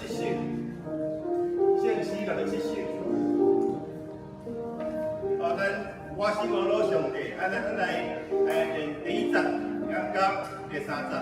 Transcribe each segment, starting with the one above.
7首，圣诗就7首。咱我希望老上帝，咱来练第1节，到第3节。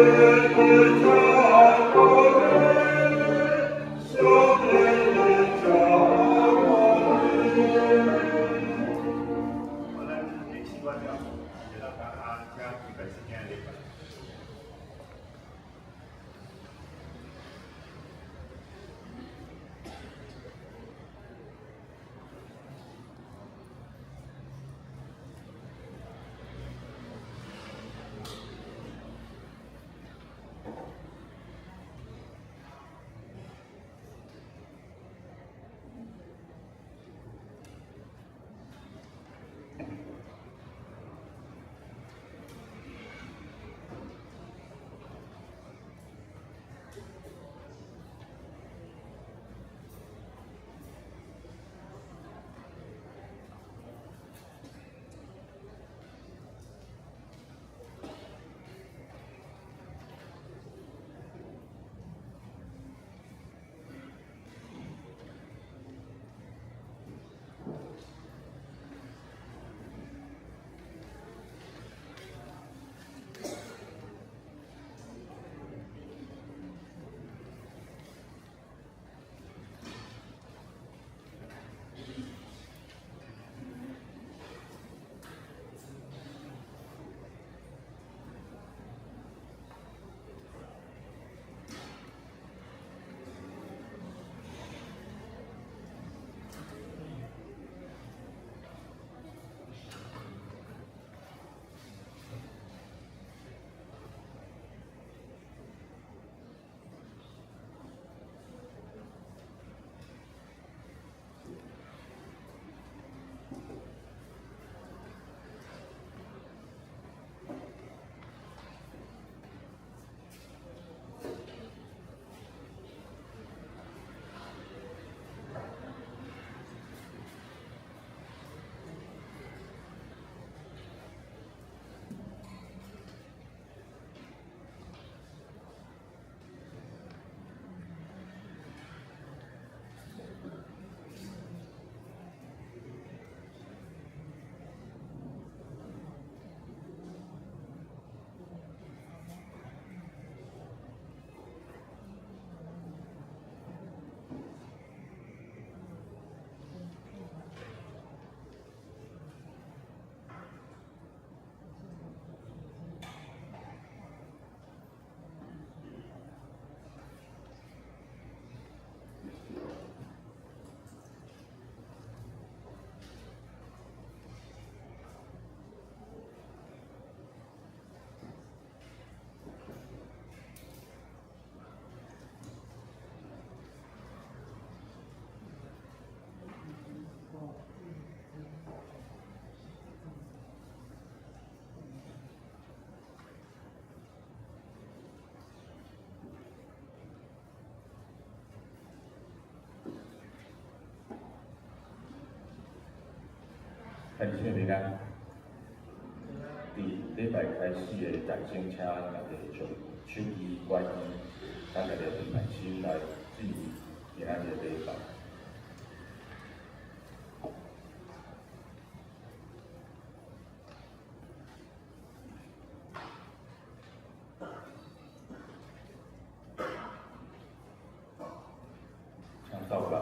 Amen. 开始平安。伫礼拜开始的大声，请大家从手机关机，咱大家平安心来进行平安的礼拜。唱到了。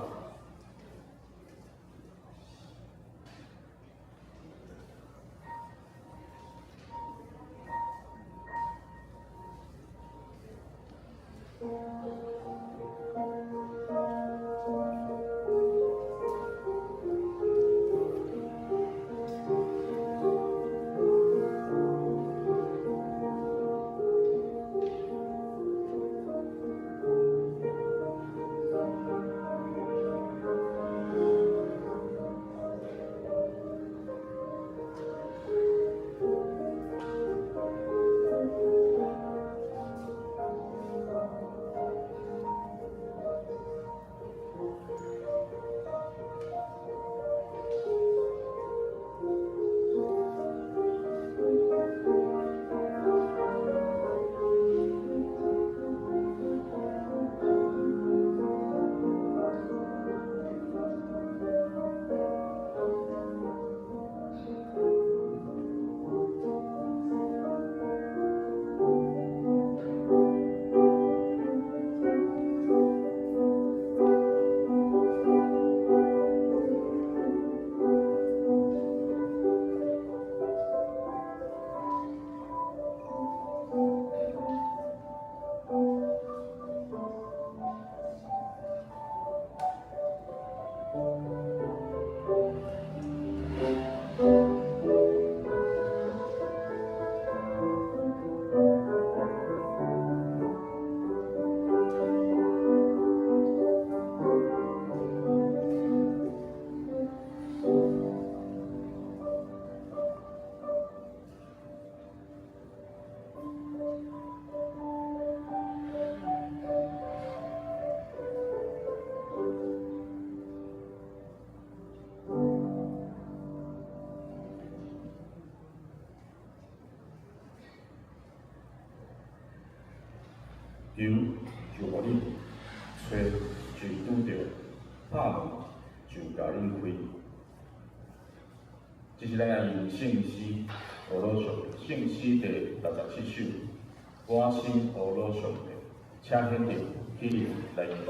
求就互你，找就拄着，拍门就甲你开。这是咱用圣诗俄罗上圣诗第67首，我心俄罗上帝，请肯定起立来演奏。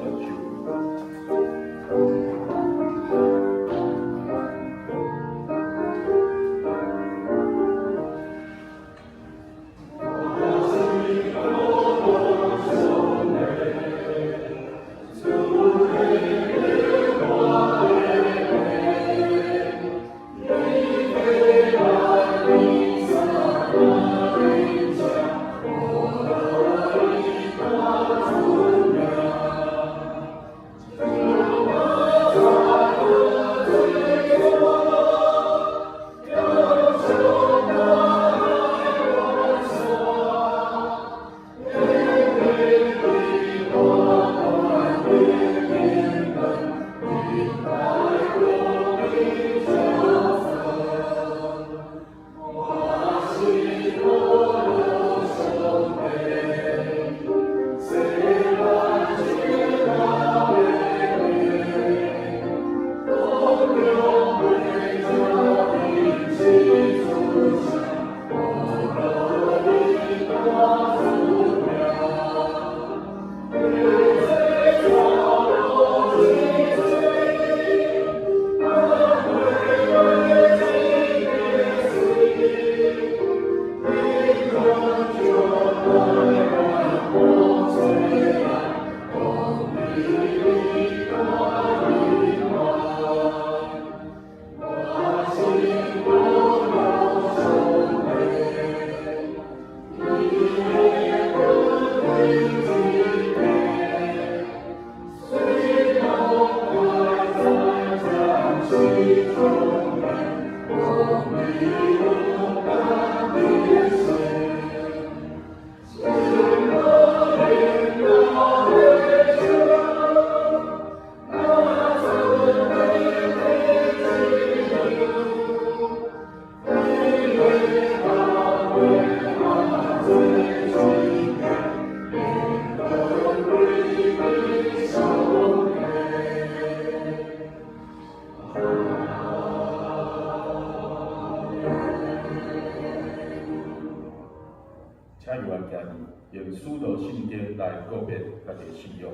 性格来告别家己的信仰。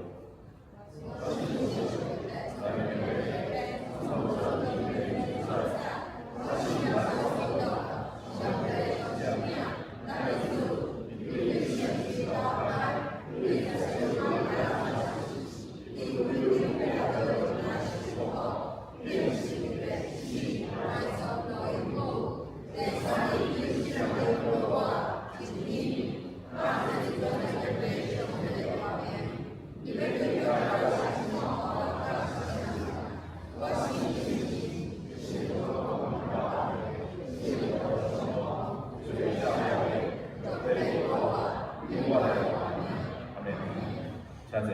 请坐。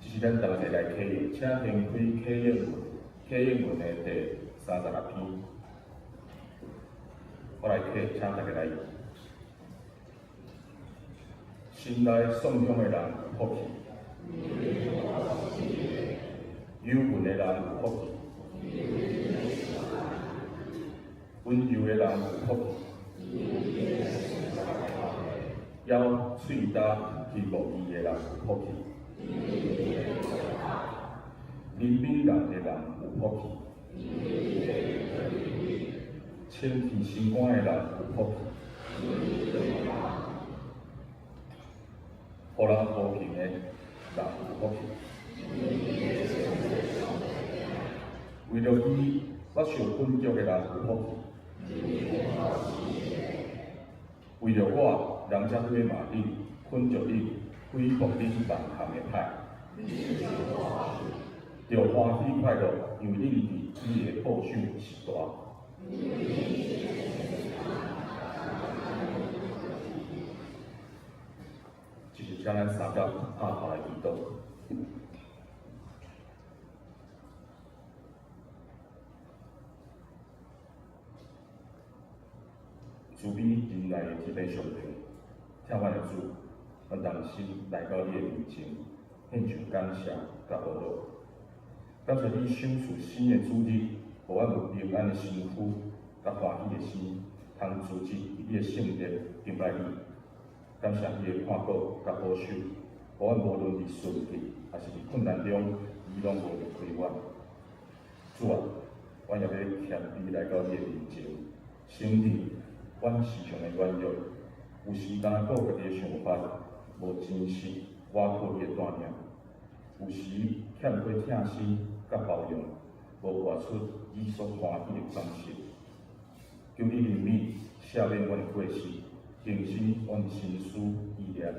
这是咱同齐来启用，请掀开启用文的第36篇。我来启，请大家来。心内送香的人有福气，有份的人有福气。温柔的人有福气，要喙焦去无义的人有福气，怜悯人的人有福气，清气心肝的人有福气，互人和平的人有福气，为着伊我受困窘的人有福气。为着我，人才对骂你，困着你，恢复你万项的歹，着欢喜快乐，因为你伫伊的报酬是大。就是请咱三角拍头来祈祷。慈悲仁爱的一位上帝，请阮的主，阮同心来到你的面前，献上感谢甲懊恼。感谢你赏赐新的主日，互阮有平安的身躯，甲欢喜的心，通组织伫你的圣殿敬拜你。感谢你的看顾甲保守，互阮无论伫顺境还是伫困难中，伊拢无离开阮。主啊，阮也要谦卑来到你的面前，承认阮时常的软弱，有时敢顾家己的想法，无真实挖破你的带领；有时欠缺疼惜甲包容，无活出你所欢喜的方式。求你怜悯赦免阮的过失，更新阮的心思意念，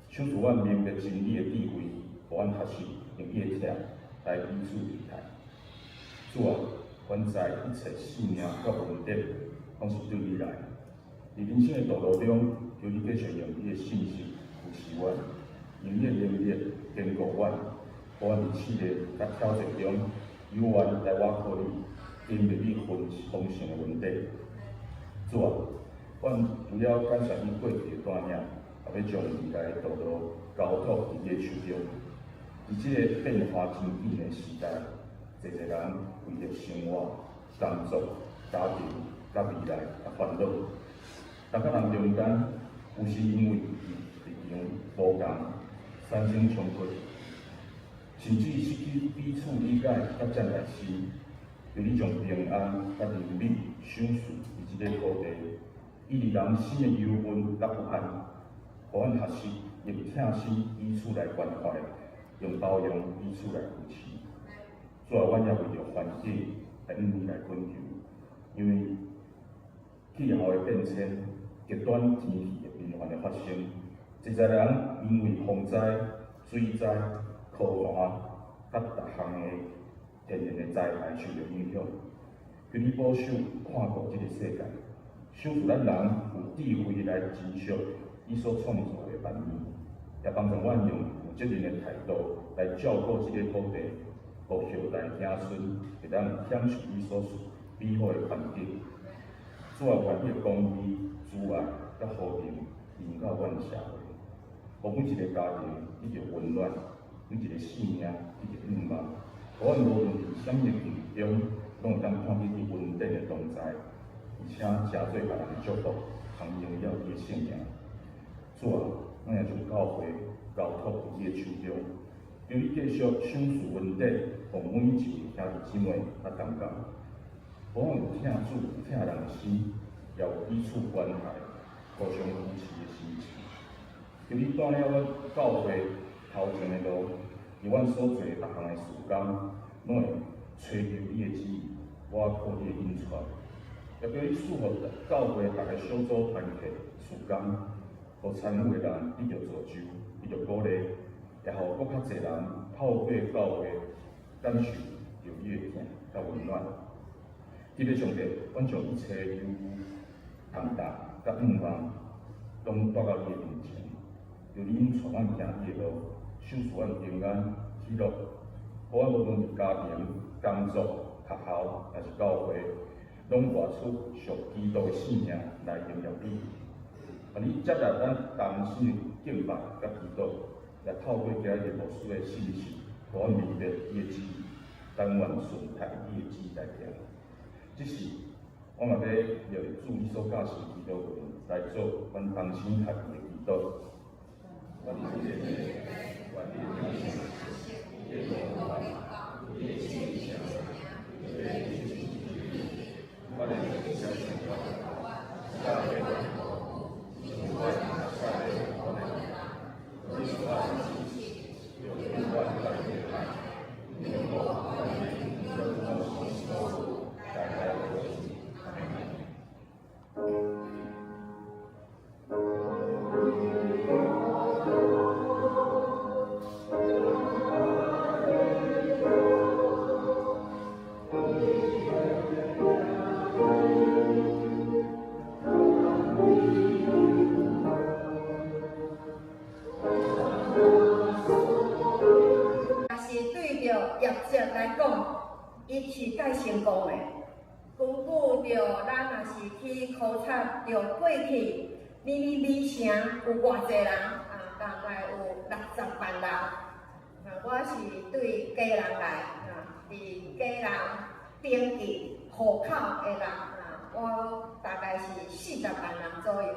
赏赐阮明白真理的智慧，互阮学习用伊的贴来彼此理解。主啊，阮知一切性命甲问题，拢是对你来。伫人生的道路中，求你继续用你的信息扶持阮，用你的能力坚固阮，互阮伫试炼甲挑战中，有缘来挖考你，经历你丰盛的问题。主啊，阮除了感谢你过去的带领，也要将未来的道路交托伫你的手中。伫这个变化真紧的时代，侪人为着生活、工作、家庭、甲未来而烦恼。大家人中间，有时因为立场无共，产生冲突，甚至失去彼此理解甲占来心。求你将平安甲怜悯赏赐伫这个土地，以致人生的忧闷甲不安，互阮学习用疼惜彼此来关怀，用包容彼此来扶持。主啊，阮也为着环境来向你来恳求，因为气候的变迁、极端天气的频繁的发生，一个人因为风灾、水灾、酷寒，甲各项的天然的灾害受到影响。求你保守看顾这个世界，赏赐咱人有智慧来珍惜你所创造的万物，也帮助阮用负责任的态度来照顾这个土地，互后代子孙会当享受你所美好的环境。主啊，愿你的公义、慈爱甲和平临到阮的社会，互每一个家庭得到温暖，每一个性命得到盼望，互阮无论伫啥物境中，拢会当看见伊稳定的同在，而且诚做别人的祝福，通荣耀伊的性命。主啊，咱也将教会交托伫你的手中，求你继续赏赐稳定，互每一位兄弟姊妹甲同工，互阮有疼主、疼人的心，也有彼此关怀、互相扶持的心情。求你带领阮教会头前的路，伫阮所做逐项的事工，拢会追求你的旨意，我靠你的引传，也叫你祝福教会逐个小组团契事工，互参与的人得到造就，得到鼓励，也互搁较侪人透过教会感受到你的疼甲温暖。记得上帝，阮将一切忧郁、重担甲盼望，拢带到你的面前，求你引带阮行你的路，赏赐阮平安喜乐，互阮无论是家庭、工作、学校，还是教会，拢活出属基督的信仰来荣耀你。啊！你接纳咱同心的敬拜甲祈祷，也透过今日牧师的信息，互阮明白你的旨意，但愿顺服你的旨意来行。即时，我嘛要用主你所教示的祈祷文来做阮同心合意的祈祷。愿你的旨意，愿你的旨意，耶和华，你的心意相合，你的心意我的心相信我，下回我。我下来，我来，我是我的亲戚，有另外一个人来，有我的人，有我的收入，大概我是。伊是介成功的。根据着咱若是去考察着过去，尼尼微城有偌济人大概有60万人。我是对家人来，伫家人登记户口的人，我大概是40万人左右。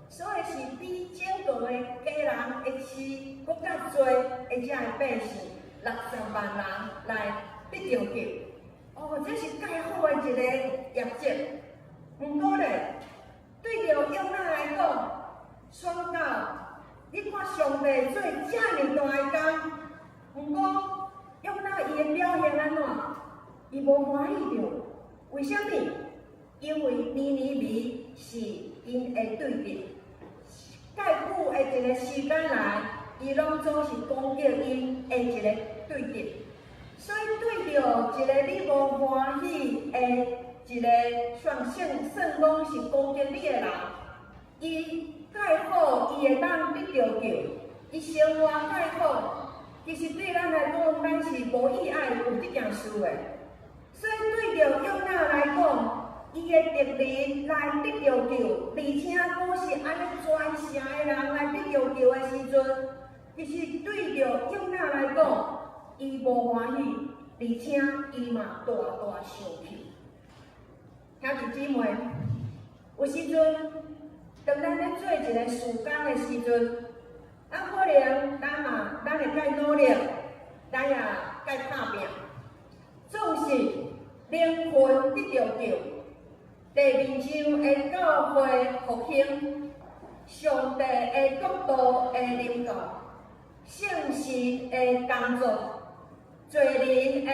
所以是比整个的家人一起搁较多，而且的百姓60万人来得着救。这是介好的一个业绩。不过咧，对着约拿来讲，宣告你看上帝做遮尔大的工，不过约拿伊的表现安怎？伊无欢喜着，为什么？因为尼尼微是因的对敌，介久的一个时间来，伊拢总是攻击因的一个对敌。所以对着一个你无欢喜的一个算讲是攻击你的人，伊介好，伊会当得着救，伊生活介好，其实对咱来讲，咱是无意爱有这件事的。所以对着约拿来讲，伊的敌人来得着救，而且阁是安尼全城的人来得着救的时阵，其实对着约拿来讲，伊无欢喜，而且伊嘛大大生气。兄弟姊妹，有时阵，当咱咧做一个事工的时阵，可能咱会介努力，咱也介打拼，总是灵魂得着救，地面上的教会复兴，上帝的国度的领导，圣神的工作。罪人的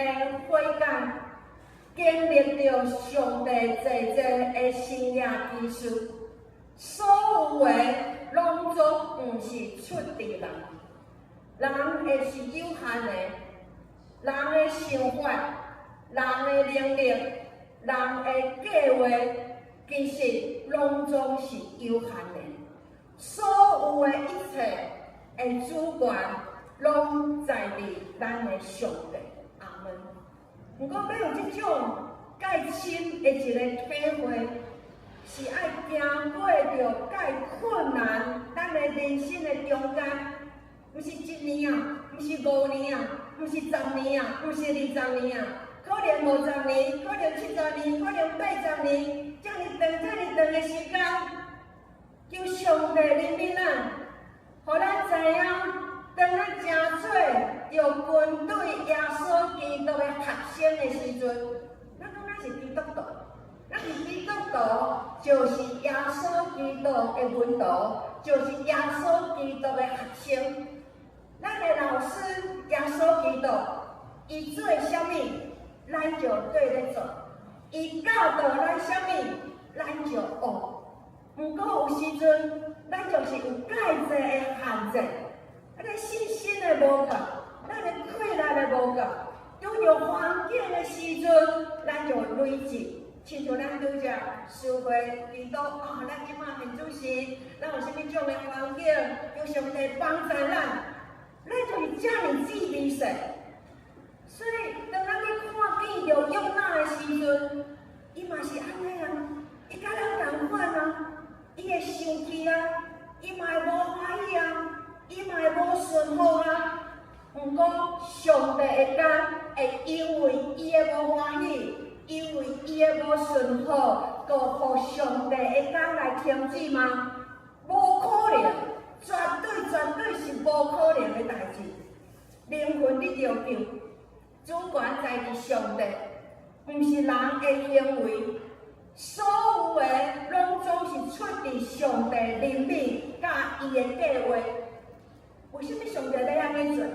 悔改，经历着上帝济的生命之事，所有的拢总不是出伫人，人会是有限的，人的想法、人的能力、人的计划，其实拢总是有限的，所有的一切的主权。拢在伫咱的上帝，阿门。不过要有这种介深的一个体会，是爱经过着介困难，咱的人生的中间，不是1年啊，不是5年啊，毋是10年啊，毋是20年啊，可能50年，可能70年，可能80年，遮尔长的时间，求上帝怜悯咱，互咱知影，当咱正做着军队耶稣基督的学生的时阵，咱讲咱是基督徒，咱是基督徒，就是耶稣基督的门徒，就是耶稣基督的学生。咱的老师耶稣基督，伊做啥物，咱就对咧做；伊教导咱啥物，咱就学。毋过有时阵，咱就是有介济的限制，咱的信心的无够，咱的气力的无够，拄着环境的时阵，咱就累积。亲像咱拄只思会祈祷咱即马很主时，咱有啥物种的环境，求上帝帮助咱，咱就是遮尔自卑势。所以，当咱去看见着约拿的时阵，伊嘛是安尼啊，伊甲咱同款啊。伊会生气啊，伊嘛会无欢喜啊，伊嘛会无顺服啊。毋过上帝的天会因为伊的无欢喜，因为伊的无顺服，就互上帝的天来停止吗？无可能，绝对是无可能的代志。灵魂得着救，主权在于上帝，毋是人的行为。所有的拢总是出自上帝怜悯甲伊的计划。为什么上帝要安尼做？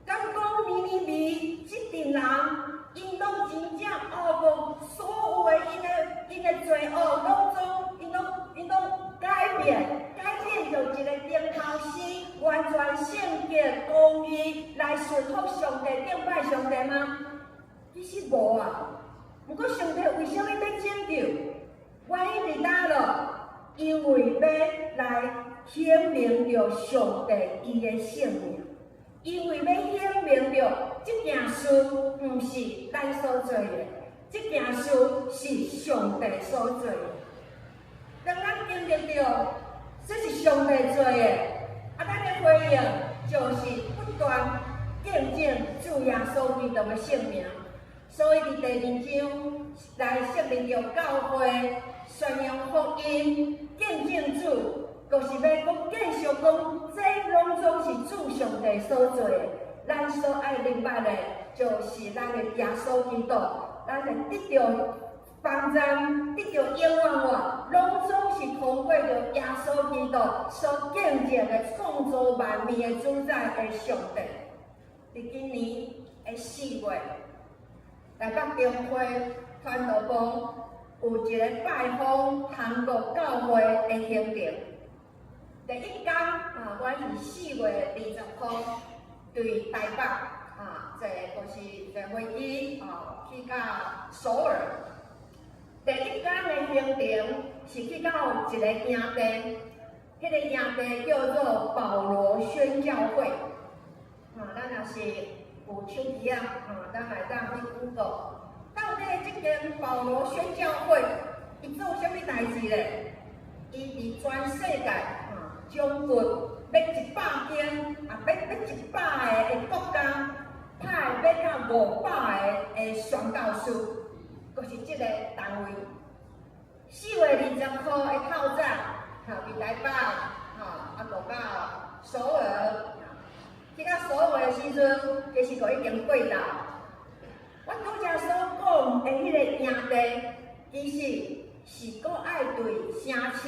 敢讲尼尼微这群人，因拢真正过所有的因的罪恶拢总因拢改变着一个顶头生，完全圣洁公义来顺服上帝、敬拜上帝吗？其实无啊。毋过上帝为什么要拯救？原因伫哪咯？因为要来显明着上帝伊的圣名，因为要显明着这件事毋是咱所做的，这件事是上帝所做的。当咱经历着这是上帝做的，咱的回应就是不断见证主耶稣基督的圣名。所以伫第2章来设立着教会，宣扬福音，见证主，就是要讲继续讲，这拢总是主上帝所做的。咱所爱明白的，就是咱的耶稣基督，咱会得着帮助，得着永远话，拢总是通过着耶稣基督所见证的创造万物的主宰的上帝。伫今年的4月。台北中会传道部有一个拜访韩国教会的行程。第一天我是4月20号对台北坐就是坐飞机去到首尔。第一天的行程是去到一个营地，迄个营地叫做保罗宣教会。咱若是有手机咱来当去 Google， 到底这间保罗宣教会，伊做啥物代志咧？伊伫全世界将近要100间要100个国家派要到500个宣教师，就是这个单位。4月20号的透早，伫台北就到首尔。去到首尔的时阵，其实就已经过到。我拄则所讲的迄个营地，其实是搁爱对城市，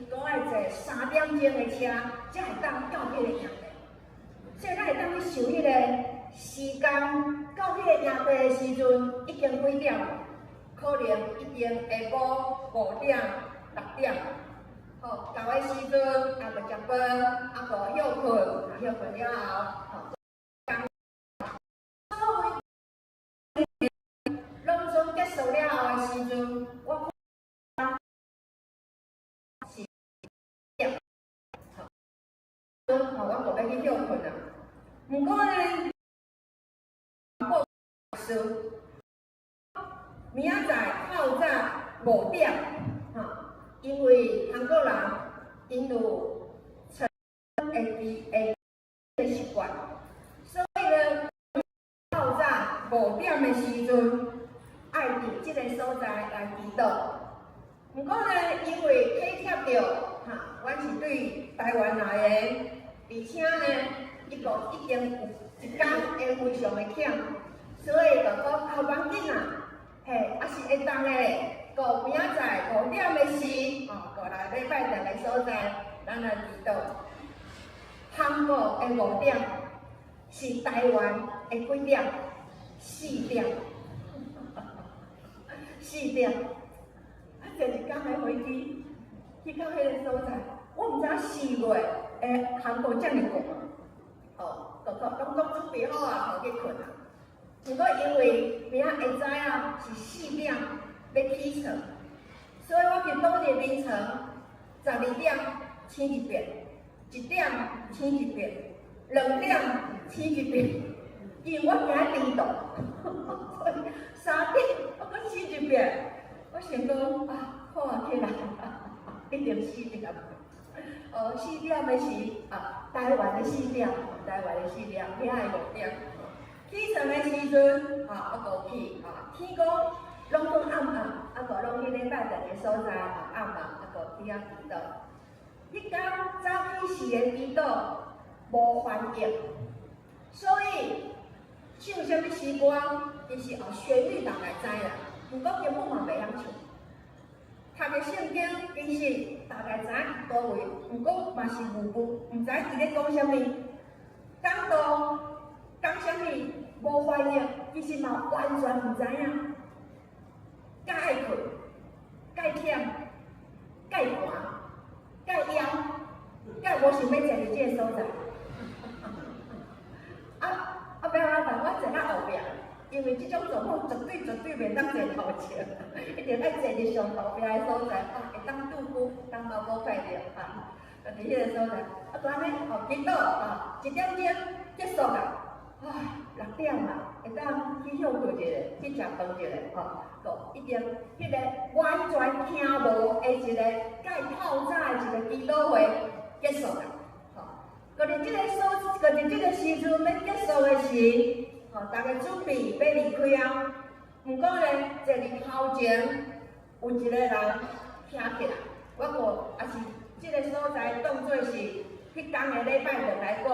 搁爱坐3点钟的车，才会当到迄个营地。所以咱会当去想迄个时间，到迄个营地的时阵，已经几点？可能已经下晡5点、6点。到的时阵，就食饭，就休困，休困了后，拢总结束了后的时阵，我是点，我就要去休困啊。毋过呢，明仔载透早5点，因为韩国人因有的习惯。所在来祈祷。不过呢，因为体贴到阮是对台湾来的，而且呢，伊个已经有一天会非常的忝，所以就讲要紧啊，嘿，也是会当咧，个明仔载5点的时，过来礼拜天的所在，咱来祈祷。韩国的5点是台湾的几点？4点，4点。坐一天的飞机去到迄个所在，我毋知4月的韩国遮尔寒就拢准备好啊，互去困啊。不过因为明仔会知啊是4点要起床，所以我去当日凌晨12点醒一遍，1点醒一遍，2点醒一遍，因为我惊迟到，所以3点我搁醒一遍。我想讲好啊，起来，一定4点。4点的是台湾的4点，台湾的4点，遐的5点。起床的时阵，我过去，天公拢拢暗暗，个拢去礼拜天的所在，暗暗，个去祈祷。迄天早起时的祈祷无翻译，所以唱什么诗歌，其实旋律大概知啦。不过根本嘛袂晓唱，读个圣经其实大概知影倒位，不过嘛是模糊，毋知伊咧讲啥物，讲到讲啥物无翻译，其实嘛完全毋知影，介爱困，介忝，介寒，介枵，介无想要坐伫即个所在。不要安排，我坐到后壁。因为这种状况绝对袂当坐头前，一定爱坐伫上头边的所在，会当拄久，当嘛无快着就伫迄个所在。就安尼祈祷1点钟结束啦，6点啦，会当去休困一下，去食饭一下，就已经迄个完全听无的一个介透早的一个祈祷会结束啦。搁伫即个时阵要结束的时。大家准备要离开啊！不过呢，坐伫头前有一个人徛起来，我也是即个所在当作是迄天的礼拜日来讲，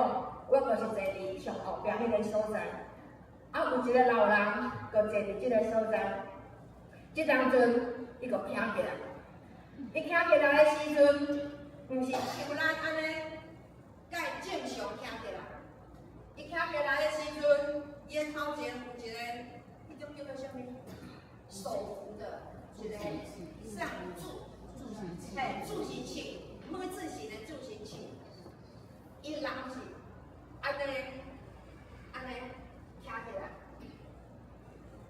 我就是坐伫上后壁迄个所在。有一个老人，搁坐伫即个所在。即当阵，伊搁徛起来。伊徛起来的时阵，毋是像咱安尼，介正常徛起来。伊徛起来的时阵。伊的头前有一个，迄种叫做啥物？手扶的一个上助行器，木字形的助行器。伊人是安尼徛起来。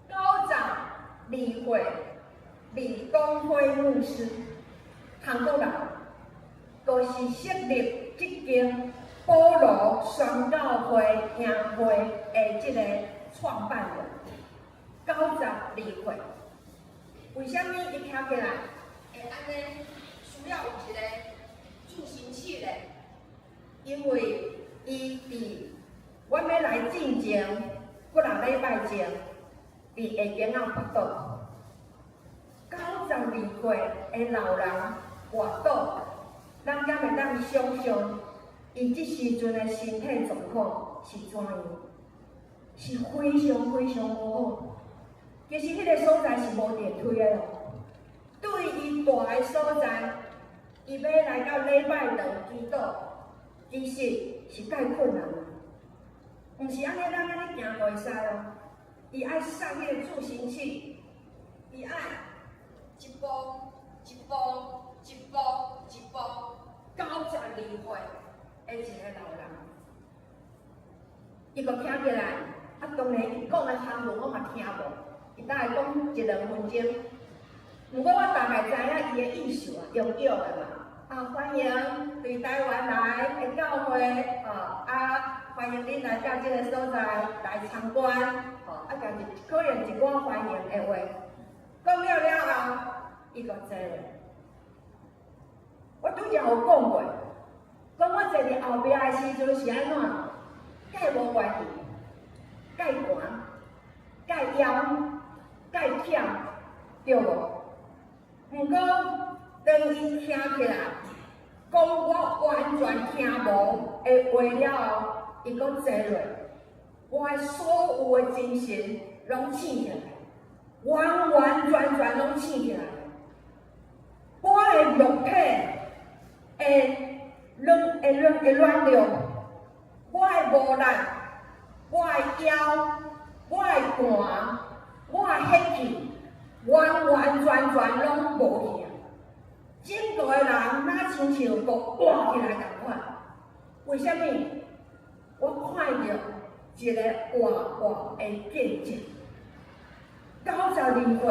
高长李会李公辉牧师，韩国人，就是设立即间。保罗宣教会营会的这个创办人高长理会，为什么伊徛起来会安尼需要有一个助行器呢？因为伊伫我要来进前，几6礼拜前，伫下间仔跋倒，高长理会的老人跋倒，咱敢会当想象？伊即时阵的身体状况是怎样？是非常无好。其实迄个所在是无电梯的咯。对伊大个所在，伊要来到礼拜堂祈祷，其实是介困难的。毋是安尼咱安尼行袂使哦。伊爱上迄个助行器，伊爱一步一步一步一步92回。的一个老人，伊个徛起来，当然伊讲的韩文我嘛听无，伊大概讲1-2分钟。不过我大概知影伊的意思用药的嘛。欢迎对台湾来的教会，欢迎恁来到这个所在来参观，家己可能一寡欢迎的话，讲了后，伊个坐咧。我拄则有讲过。讲我坐伫后壁的时阵是安怎？介无关系，介寒，介枵，介忝，对无？毋过当伊听起来，讲我完全听无的话了后，伊阁坐落，我的所有的精神拢醒起来，完完全全拢醒起来。我的肉体会软弱，我的无力，我的腰，我的肝，我的血气，完完全全拢无去啊！整个的人哪亲像个活起来共款。为虾米？我看到一个活活的见证，92岁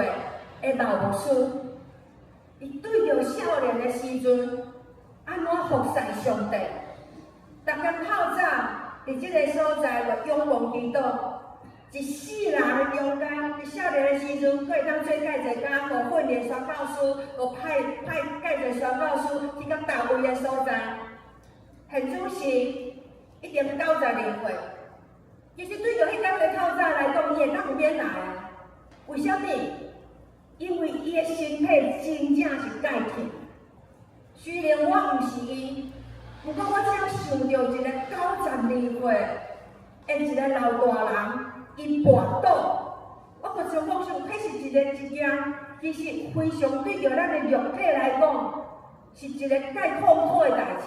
的老牧师，伊对着少年的时阵，安怎服侍上帝？逐天透早伫即个所在就仰望祈祷，一世人的中间，伫少年的时阵，佫会当做介绍家，互训练宣教师，互派介绍宣教师去到大位的所在。现主是已经92岁，其实对着迄天的透早来讲，伊会当有免来啊？为虾米？因为伊的身体真正是改去。虽然我毋是伊，不过我只要想到一个92岁的一个老大人，伊跋倒，我就想讲上，迄是一件，其实非常对着咱的肉体来讲，是一个介痛苦的代志。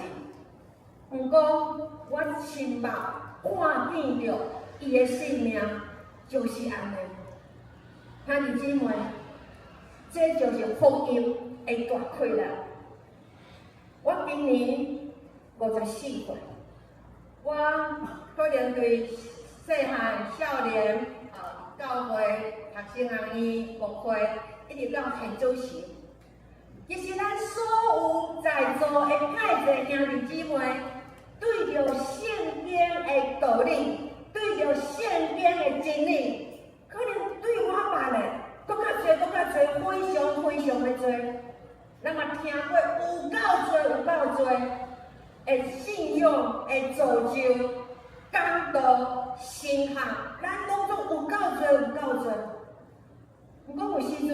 不过我亲目看见着伊的性命就是安尼。兄弟姊妹，这就是福音的大快乐。我今年54岁，我可能对细汉少年教会学生行医牧会，一直到现主时，其实咱所有在座的介济兄弟姊妹，对着圣经的道理，对着圣经的真理，可能对我捌的搁较多，非常的多。咱嘛听过有够多的信仰的造就、讲道、神学，咱拢总有够多。不过有时阵，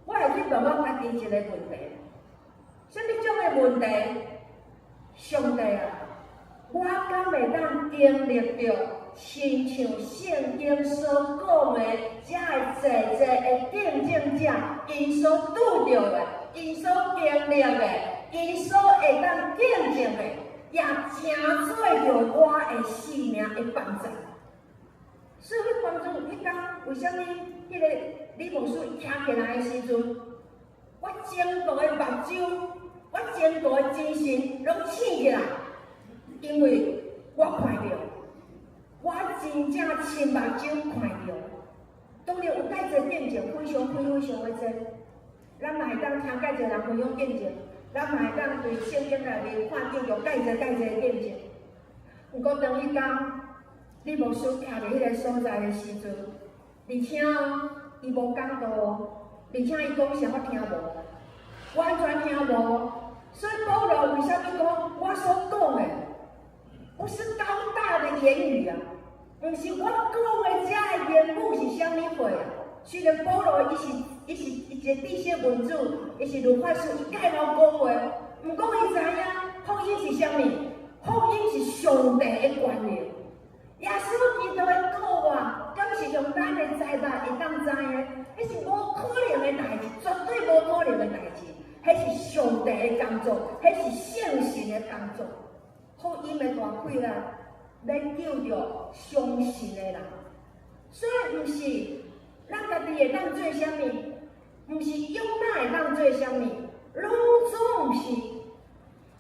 我会去问我家己一个问题：什么种的问题？上帝啊，我敢会当经历着亲像圣经所讲的，遮的见证者，因所拄着的，因所经历的，因所会当见证的，也成做着我的生命的帮助。所以迄当中，迄天为什么迄个李牧师听起来的时阵，我整个的目睭，我整个的精神拢醒起来，因为我看到。我真正亲目睭看到，当然有介侪见证，非常的多。咱嘛会当听介侪人分享见证，咱嘛会当对圣经内面看到有介侪见证。不过当迄天，李牧师徛伫迄个所在的时阵，而且伊无讲道，而且伊讲啥我听无，完全听无。所以保罗为啥物讲我所讲的？不是高大的言语啊，不是我讲的这个言语是啥物货啊？虽然保罗伊是一个知识分子，伊是律法师，伊介老讲话，不过伊知影福音是啥物？福音是上帝的权利。耶稣基督的道啊，敢是用咱的才华会当知的？迄是无可能的代志，绝对无可能的代志。迄是上帝的工作，迄是圣神的工作。福音的大快乐，要救着相信的人。所以，毋是咱家己会当做啥物，毋是勇敢会当做啥物，拢总毋是。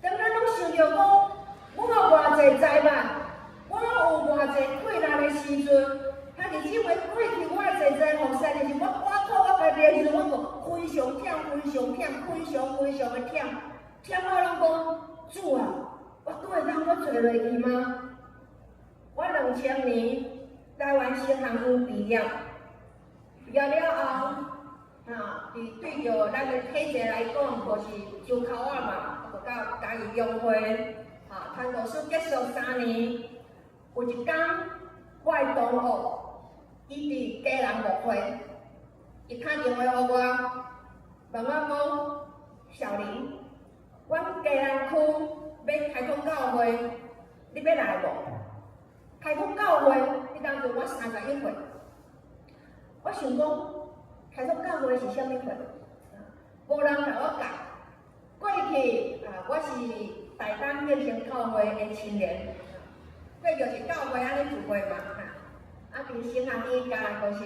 当咱拢想着讲，我有偌济财物，我有偌济快乐的时阵，他日子为过去我的济服侍，就是我靠我家己的时阵，我就非常忝的忝到拢讲主啊！我搁会当做落去吗？我2000年台湾新航院毕业，了后，对着咱的体制来讲，就是周口仔嘛，就到嘉义用会，传道书结束3年，有一天，我的同学伊伫家人牧会，伊打电话互我，问我讲，小林，阮家人区要开通教会，你要来无？开通教会，迄当阵我31岁，我想讲，开通教会是啥物货？无人甲我教。过去我是台东建成教会的青年，过就是教会安尼聚会嘛，平时啊伊家就是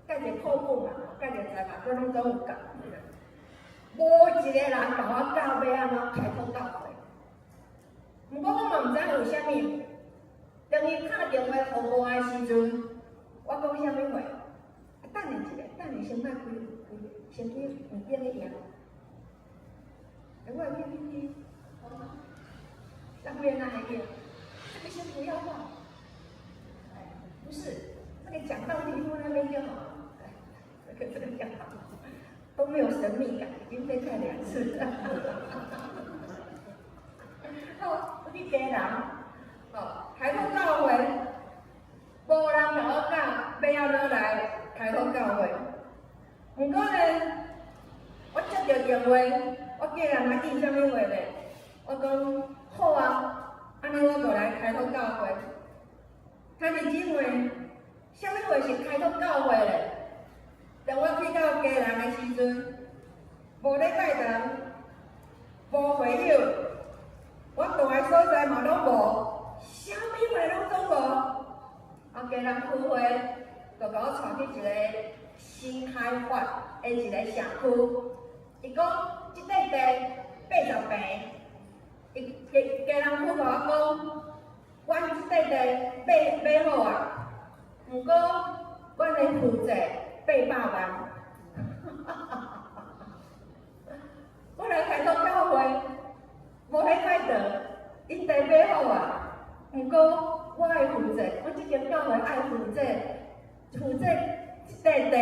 教一个课本嘛，教一个财嘛，拢总有教。无一个人甲我教要安怎开通教会。毋过我嘛毋知为虾米，当伊打电话互我的时阵，我讲啥物话？等下一下，等下先莫开，先去旁边咧赢。我去，上面那一页，这个先不要画，不是，这个讲道题目那边就好了，这个比较好，都没有神秘感，已经被看2次了。好，我去家人，开通教会，无人甲我教要安怎来开通教会，不过呢，我接到电话。我家人来应啥物话咧？我讲好啊，安尼我就来开通教会。兄弟姊妹，啥物话是开通教会咧？当我去到家人的时阵，无咧拜堂，无会友，我住的所在嘛拢无，啥物话拢总无。家人开会，就甲我带去一个新开发的一个社区。伊讲，即块地80平，家人去甲我讲，阮即块地买好啊，毋过阮的负债800万。我来开通教会，无迄块地，因地买好啊，毋过我的负债，阮即间教会爱负债即块地，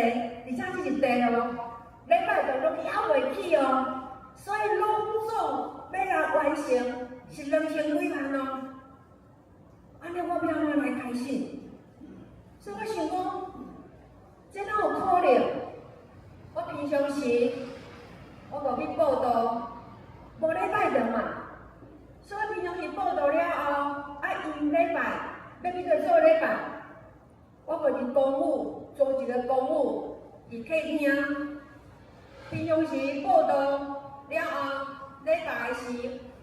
而且这是地哦。礼拜堂拢还袂起哦，所以拢总要来完成是2000几万哦。安尼我要安怎来开始？所以我想讲，这哪有可能？我平常时我无去报道，无礼拜堂嘛，所以平常时报道了后，因礼拜要去做礼拜，我就伫公务做一个公务，伫客厅。平常时报道了后，礼拜时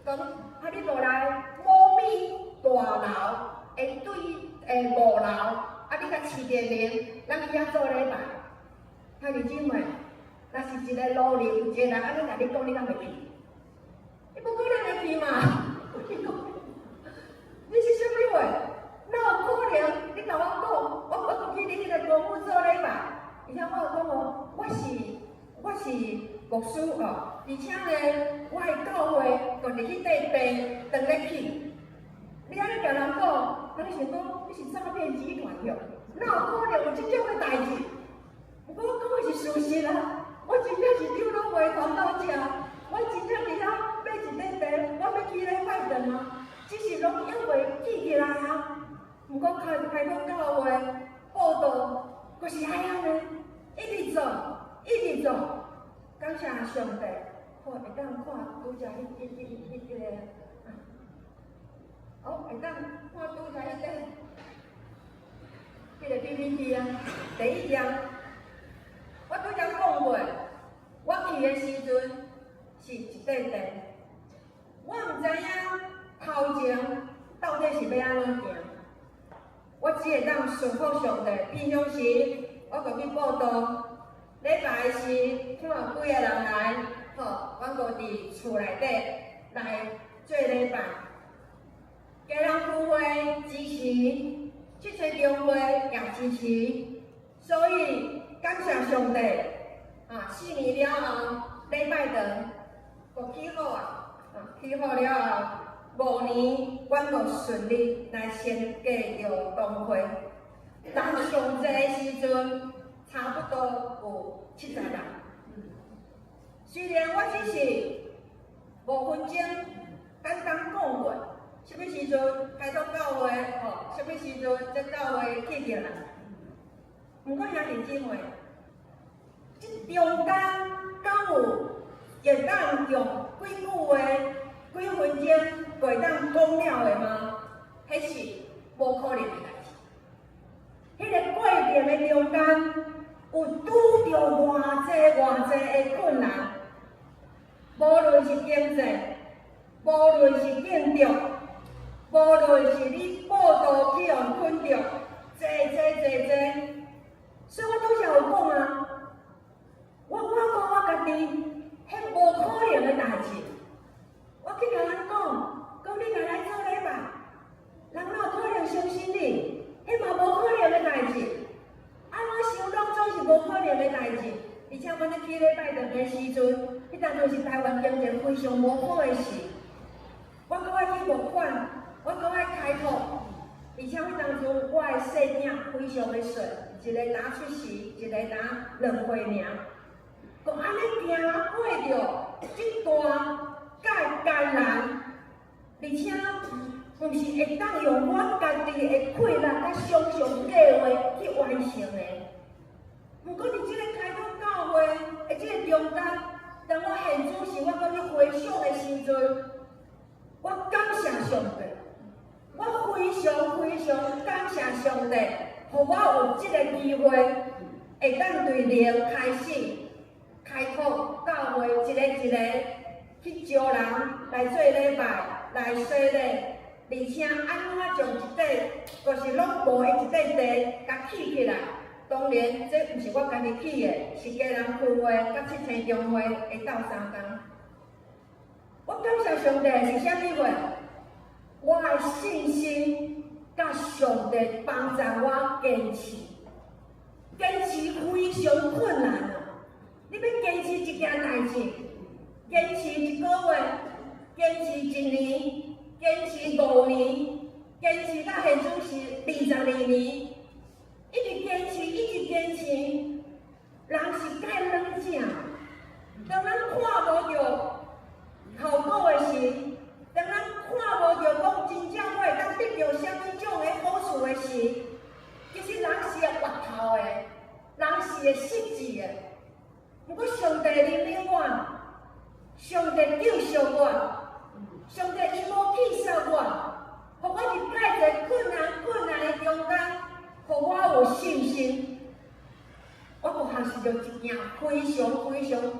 讲你就来某米大楼的对5楼，你甲市电名，咱去遐做礼拜。兄弟姊妹，若是一个路里有一个人安尼甲你讲，你敢会去？你无可能会去嘛？你是啥物话？哪有可能？你甲我讲，我就去你迄个公务做礼拜，而且我有讲哦，我是牧师哦，而且呢，我的教会就伫迄块地当咧去。你安尼甲人讲，人想讲你是诈骗集团哟，哪有可能有即种的代志？不过我讲的是事实啊，我真正是丢拢袂传到遮，我真正伫遐买一块地，我要去礼拜堂啊，只是拢还袂记起来啊。不过开通教会报道，就是遐样呢，一直做。感谢上帝，好会当看拄则迄个，会当看拄则迄个 PPT 啊，第1章，我拄则讲过，我去的时阵是一块地，我毋知影头前到底是要安怎行，我只会当顺服上帝。平常时我就去报道。礼拜时，看几个人来，阮就伫厝内底来做礼拜。家人聚会支持，即个中会也支持，所以感谢上帝4年了后，礼拜堂就起好啊，起好了后，5年阮就顺利来先继续同会。人上济的时阵。差不多有70人。虽然我只是5分钟简单讲过，什么时阵开通教会，什么时阵这教会起起来。不过兄弟姊妹，即中间敢有会当用几句话、几分钟会当讲了的吗？迄是无可能的代志。迄个过程的中间，有拄着偌济的困难，无论是经济，无论是建筑，无论是你报道去用困着，济。所以我拄则有讲啊，我讲我家己，迄无可能的代志。我去甲人讲你若来做礼拜，人哪有可能相信你？迄嘛无可能的代志。安怎想拢总是无可能的代志。而且阮咧去礼拜堂的时阵，迄当阵是台湾经济非常无好的时。我搁爱去募款，我搁爱开拓，而且迄当阵我的细囝非常的顺，一个拿出世，一个拿2岁尔，搁安尼行过着即段艰难，而且毋是会当用我家己的困难甲想象计划去完成的。毋过伫即个开拓教会的即个中间，当我现主时，我搁去回想的时阵，我感谢上帝，我非常感谢上帝，互我有即个机会，会当对灵开始开拓教会一个去招人来做礼拜，来洗礼，而且安怎将一块，就是拢无的一块地，甲起起来。当然，这毋是我家己起的，是家人开会，甲7天中会会斗3天。我感谢上帝是啥物话？我的信心甲上帝帮助我坚持，坚持非常困难啊！你要坚持一件代志，坚持1个月，坚持1年，坚持5年，坚持到现主是22年，一直坚持，人是介软正。当咱看无着效果的时，当咱看无着讲真正我会当得到啥物种的好处的时，其实人是会滑头的，人是会失志的。不过上帝怜悯我，上帝救赎我，上帝伊无弃杀我，互我伫介侪困难的中间，互我有信心。我阁学习到一件非常重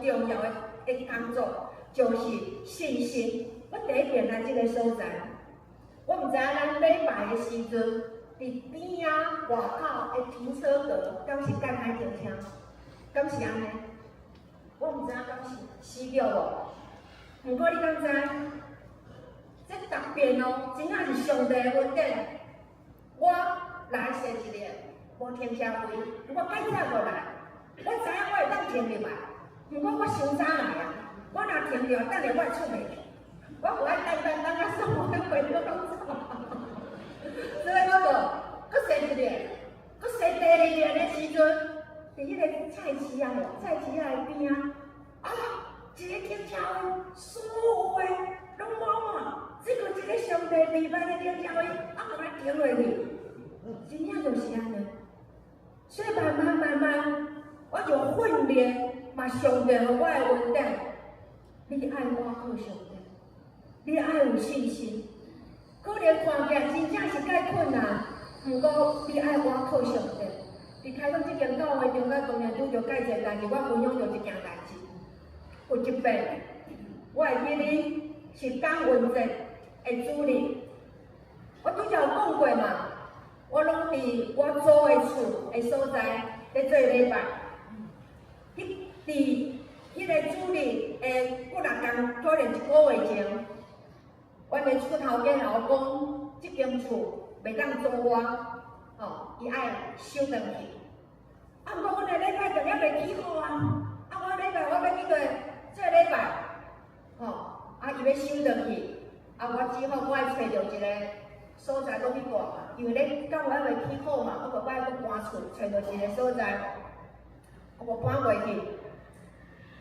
要的工作，就是信心。我第一遍来这个所在，我毋知影咱礼拜的时阵，伫边仔外口的停车格，敢是干歹停车？敢是安尼？我毋知影敢是死掉无？毋过你敢知？这特别哦，真正是上帝的恩典。我来坐一日，无停车位，我介早就来。我知影我会当停入来，毋过我伤早来啊！我若停着，等下我会出袂去。我无爱等啊，送我回去拢走。所以我搁坐一日，搁坐第2日的时阵，伫迄个菜市仔的边啊，一个停车位，所有的拢满，只有一个上帝礼拜的停车位，我来停落去。真正就是安尼。所以慢慢，我就训练嘛，上帝互我的恩典。你爱我靠上帝，你爱有信心。可能看起来真正是介困难，毋过你爱我靠上帝。伫开放这间教会中间，当然拄着介侪代志，我分享着一件代志。有一遍，我会记哩是感恩节的主日，我拄则有讲过嘛，我拢伫我租的厝的所在咧做礼拜。伫迄个主日的过6天，可能1个月前，阮的厝头家甲我讲，即间厝袂当租我，伊爱收回去。毋过阮的礼拜堂还袂起好啊，我礼拜我要去做礼拜，伊要收回去，我只好我爱找着一个所在搁去住嘛，因为咧教会还袂起好嘛，我爱搁搬厝，找着一个所在，我搬过去。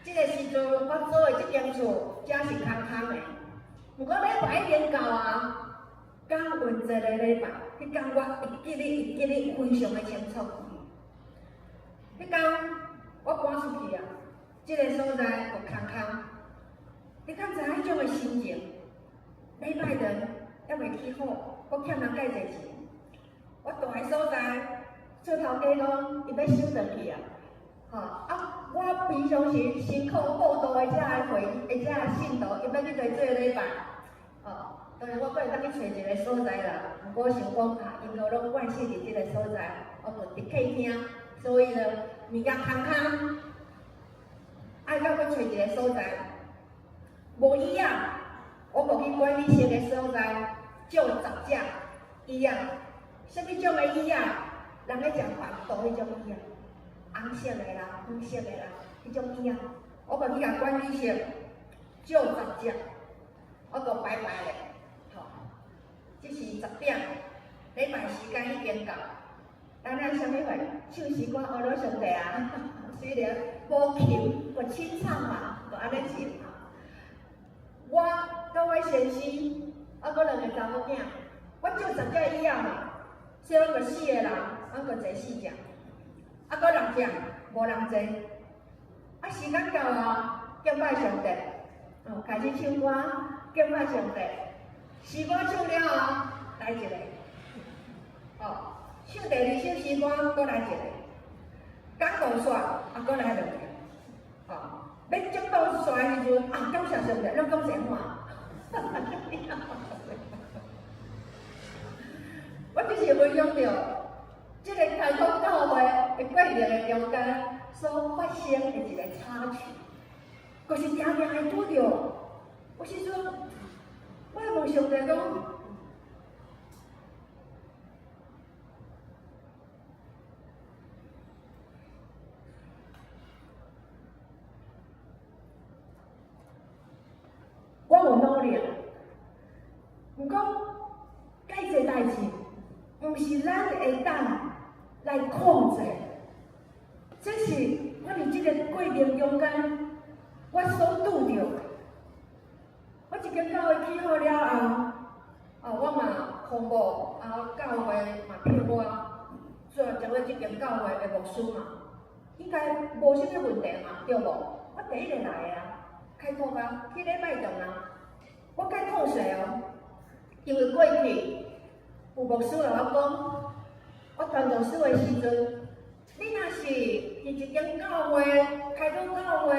这个时阵，我租的这间厝才是空空的。不过礼拜已经到啊，感恩节的礼拜，迄天我会记得非常的清楚。迄天我赶出去啊，即个所在有空空，你敢知影迄种的心情？礼拜日还未起好，我欠人介济钱，我住的所在，做头家讲伊要收转去啊，吼啊，我平常时辛苦报道的遮个会，遮个信徒，伊要去做做礼拜，哦。当然，我搁会当去找一个所在啦。我想讲啊，因都拢惯性伫即个所在，我就伫客厅，所以呢，物件空空，爱到搁找一个所在，无椅啊，我就去管理室的所在，借10只椅啊。什么种的椅啊？人咧食饭桌迄种椅啊，红色的啦、黄色的啦，迄种椅啊，我就去甲管理室借10只，我就摆摆咧。即是10点，礼拜时间已经到。咱咱啥物会？唱诗歌学了上帝啊，虽然无琴，无清唱嘛，就安尼唱。我甲我先生，啊，搁2个查某囝，我借10只椅仔嘛，所以我就4个人，我就坐4只，啊，搁6只，无人坐。啊，时间到啊，敬拜上帝，开始唱歌，敬拜上帝。诗歌唱了后，来一个，唱第2首诗歌，搁来一个，讲道煞，啊，搁来2个，要接道煞的时阵，啊，感谢上帝，咱讲闲话，我就是分享到，即个开拓教会的过程的中间所发生的一个插曲，就是常常会拄着，有时阵。我问上帝讲，我有努力，毋过介侪代志，毋是咱会当来控制，这是我伫即个过程中间，我所拄着。我一间教会起好了后，我嘛服务，教会嘛聘我做成为即间教会的牧师嘛，应该无啥物问题嘛，对无？我第一个来的啊，开拓啊，去礼拜堂啊，我该讲实哦，因为过去有牧师来我讲，我传道书的时阵，你若是伫一间教会开拓教会。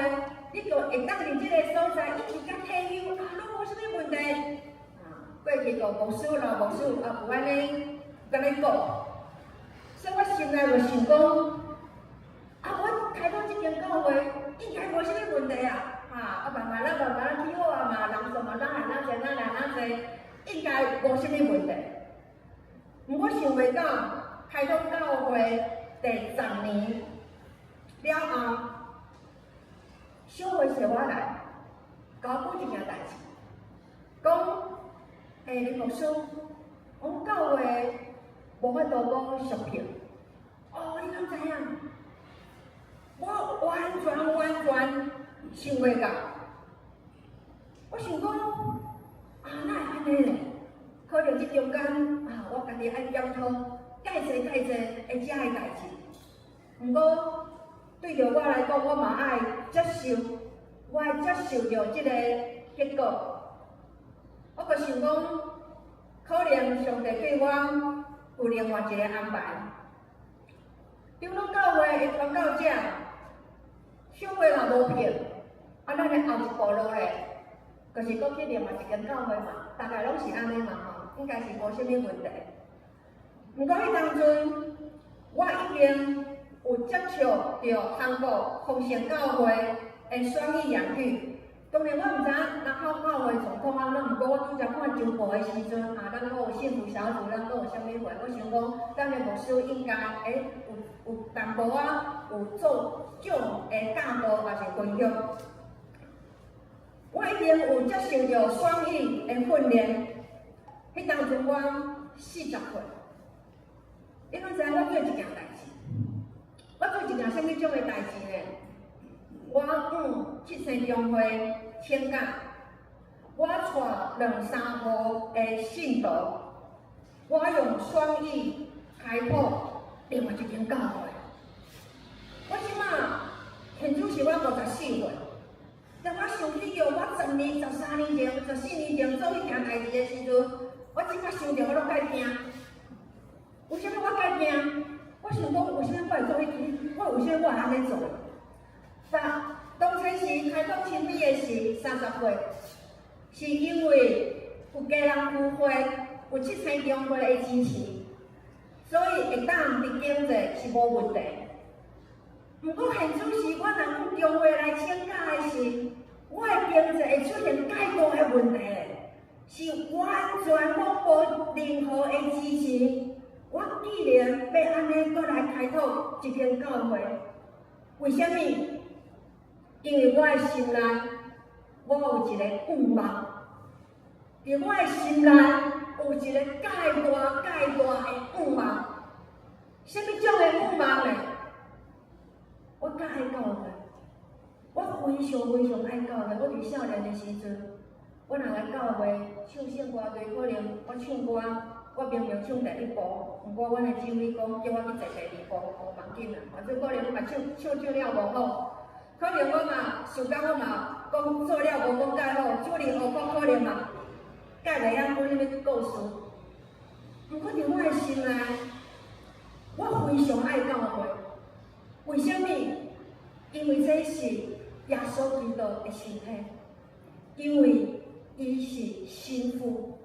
你就会当伫即个所在一直甲退休，拢无啥物问题。过去个牧师老牧师有安尼甲你讲，所以我心内就想讲，我开到即间教会应该无啥物问题啊，慢慢起好啊嘛，人数嘛，咱来咱济，应该无啥物问题。毋过想袂到开到教会第10年了后。小会找我来，甲我讲一件代志，讲，林牧师，阮教会无法度讲续聘，你敢知影？我完全想袂到，我想讲，哪会安尼咧？可能即中间我家己爱检讨，介侪的遮个代志，毋过。对着我来讲，我嘛爱接受，我爱接受着即个结果。我就想讲，可能上帝对我有另外一个安排。长老教会会传到遮，小会若无聘，咱的后一步路咧，就是讲去另外一间教会嘛，大概拢是安尼嘛吼，应该是无啥物问题。毋过迄当阵，我已经。有接触到韩国丰盛教会的选语洋语，当然我毋知影南口教会状况安怎，毋过我拄则看周报的时阵，咱阁有幸福小组，咱阁有啥物会，我想讲，咱的牧师应该有淡薄有做种的教导也是分享。我已经有接受到选语的训练，迄当阵我40岁，你敢知影我做一件代志？我做一件什么种的代志呢？我7星中会请假，我带2-3号的信徒，我用双语开拓另外一间教会。我即马现主是我54岁，但我想起着我10年、13年前、14年前做迄件代志的时阵，我即摆想着我拢介惊。为什么我介惊？我想讲，为什么我会做迄件？我为什么我会安尼做？当初时开拓青美的时，30岁，是因为有家人聚会，有七星中会的支持，所以会当伫经济是无问题。不过现主时，我若讲中会来请假的时，我的经济会出现介大的问题，是完全拢无任何的支持。我既然要安尼，搁来开拓一间教会，为什么？因为我的心内，我有一个愿望，伫我的心内有一个介大的愿望。什么种的愿望呢？我介爱教会，我非常爱教会。我伫少年的时阵，我若来教会唱圣歌队，可能我唱歌，我明明唱第一步，毋过阮的指挥讲叫我去坐第二步，无要紧啦。或者可能我嘛唱了无好。可能我嘛想讲，我嘛讲做了无讲介好，主任何讲可能嘛介袂晓讲什么故事。毋过伫我的心内，我非常爱教会。为什么？因为这是耶稣基督的身体，因为伊是神父，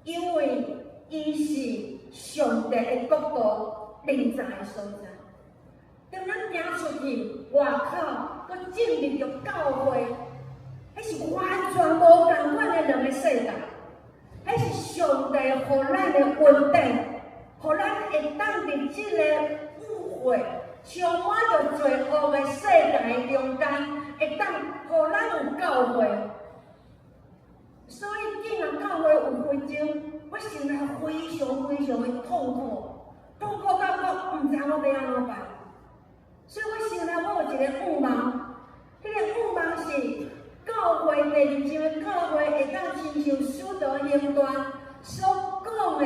因为伊是上帝的国度临在的所在。当咱行出去外口，佮进入着教会，迄是完全无共款的两个世界。迄是上帝互咱的稳定，互咱会当伫即个误会、充满着罪恶的世界中间，会当互咱有教会。所以，既然教会有纷争，我心内非常的痛苦到我毋知我要安怎办。所以我心内我有一个愿望，迄个愿望是教会第二章的教会会当亲像使徒行传所讲的，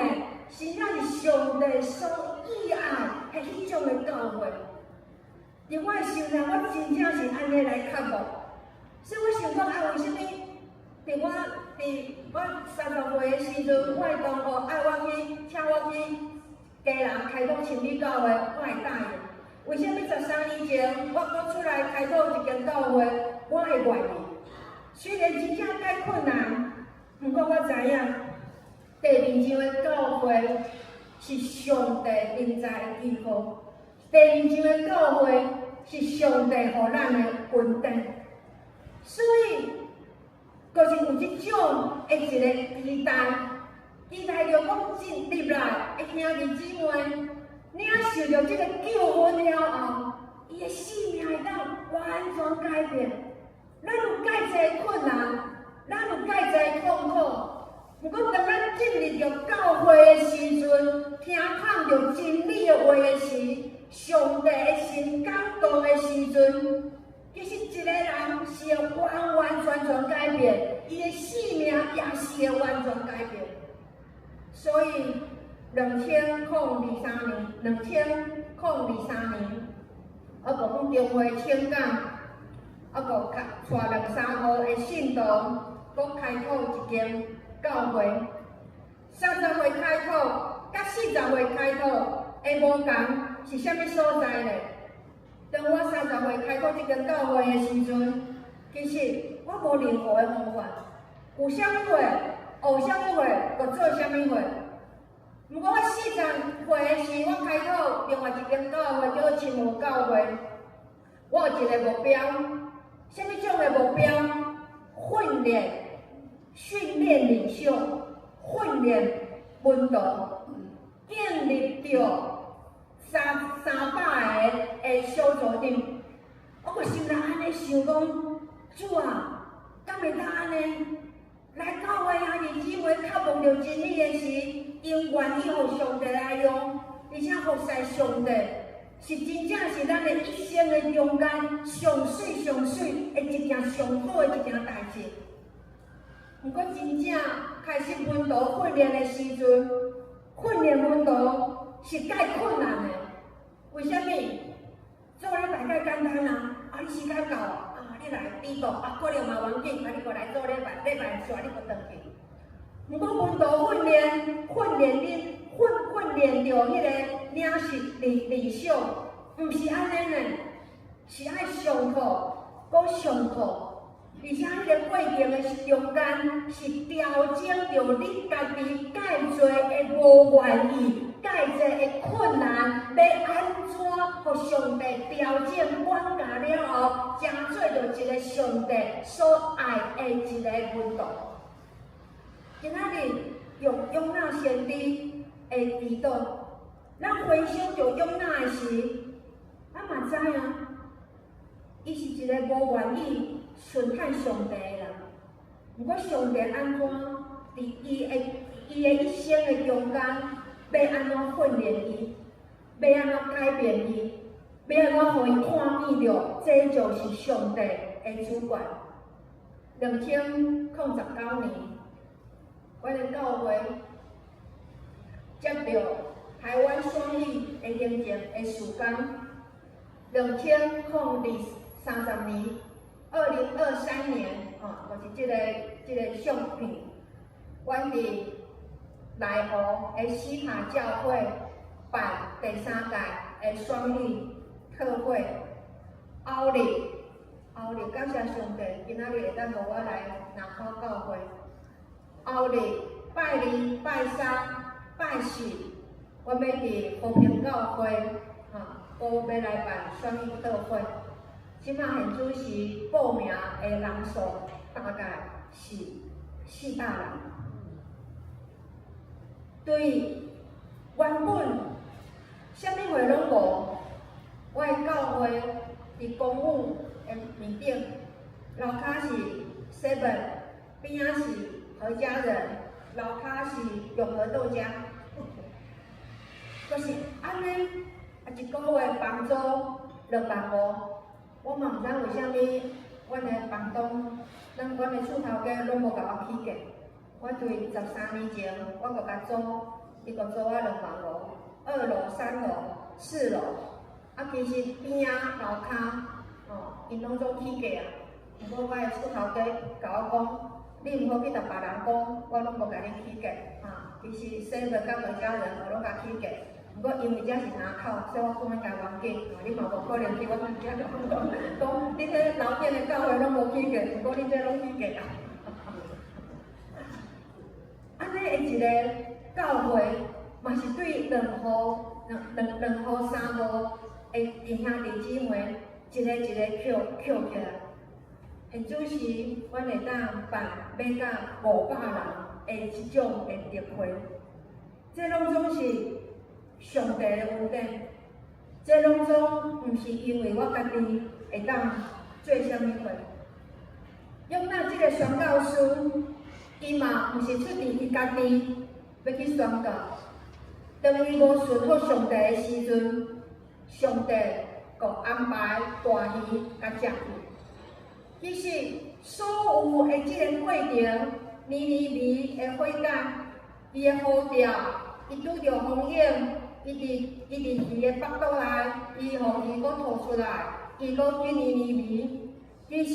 是咱是上帝所喜爱的迄种的教会。伫我的心内，我真正是安尼来渴慕。所以我想讲，为什么伫我30岁的时阵，我的同学爱我去，请我去家人开拓青美教会，我会答应。为什么13年前我搁出来开拓一间教会，我会愿意？虽然真正介困难，不过我知影，第二章的教会是上帝临在的地方，第二章的教会是上帝予咱的稳定，所以就是有这种的一个期待着讲进入来的兄弟姊妹。领受到这个救恩了后，伊的生命会当完全改变。咱有介济困难，咱有介济痛苦，不过当咱进入到教会的时阵，听看到真理的话的时，上帝的心感动的时阵，其实一个人是会完全改变，伊的生命也是会完全改变。所以。2023年，我搁讲中会请假，我搁带2-3号的信徒，搁开拓一间教会。30岁开拓，甲40岁开拓，会无同是啥物所在呢？当我30岁开拓这间教会的时阵，其实我无任何的方法，有啥物货，学啥物货，搁做啥物货。不过我40岁时，我开拓另外一间教会，叫做青湖教会。我有一个目标，什么种的目标？训练领袖，训练门徒，建立着300个小组长。我心内安尼想讲，主啊，敢会当安尼？来教会兄弟姊妹渴望着真理的时，因愿意互上帝来用，而且服侍上帝，是真正是咱的一生的中间上水的一件上好的一件代志。不过真正开始门徒训练的时阵，训练门徒是介困难的。为什么？做咧大概简单啊，你时间到啊，你来祈祷啊，可能嘛要紧，啊，你过来做礼拜，礼拜煞你搁转去。毋过文道训练着迄个领袖理想，毋是安尼呢，是爱上课，搁上课。而且迄个过程的中间是调整着你家己介济的无愿意、介济的困难，要安怎互上帝调整管教了后，成做着一个上帝所爱的一个运动。今仔日用约拿先知的祈祷，咱回想着约拿的时，咱嘛知影，伊是一个无愿意顺探上帝的人，毋过上帝安怎伫伊的一生的中间，要安怎训练伊，要安怎改变伊，要安怎互伊看见着，这就是上帝的主权。2019年，阮的教会接到台湾双语的行政的事工，2030年。2023年，就是这个相片，阮伫内湖的西塔教会办第3届的双语特会，后日感谢上帝，今仔日会当互我来南口教会。后日拜2、拜3、拜4，我要伫和平教会，都要来办双语特会。即马现主席报名的人数大概是400人。对原本啥物货拢无，我的教会伫公务的面顶，楼骹是 Seven， 边仔是何家人，楼骹是永和豆浆，就是安尼，一个月房租25000。我嘛毋知为虾米，阮的房东，阮的厝头家拢无甲我起价。我对13年前，我阁甲租，伊阁租我25000，2楼、3楼、4楼，其实边仔楼骹，因拢总起价啊。毋过我的厝头家甲我讲，你毋好去甲别人讲，我拢无甲你起价，其实生的甲何家人我拢甲起价。毋过因为遮是南口，所以我讲甲要紧，你嘛无可能去我们遮讲，你这楼顶的教会拢无起价，毋过你这拢起价啊。安尼的一个教会，嘛是对两户、3户的弟兄弟姊妹，一个扣起来。现主时，阮会当办要到500人的即种的特会，这拢总是上帝的恩典，这拢总毋是因为我家己会当做啥物货。约拿这个宣教师，伊嘛毋是出自伊家己要去宣教，当伊无顺服上帝的时阵，上帝就安排大鱼甲食去。其实所有的这个过程，尼尼微的火甲，伊的呼调，伊拄着风影。伊伫伊的腹肚内，伊互伊搁吐出来，伊搁去尼尼微。其实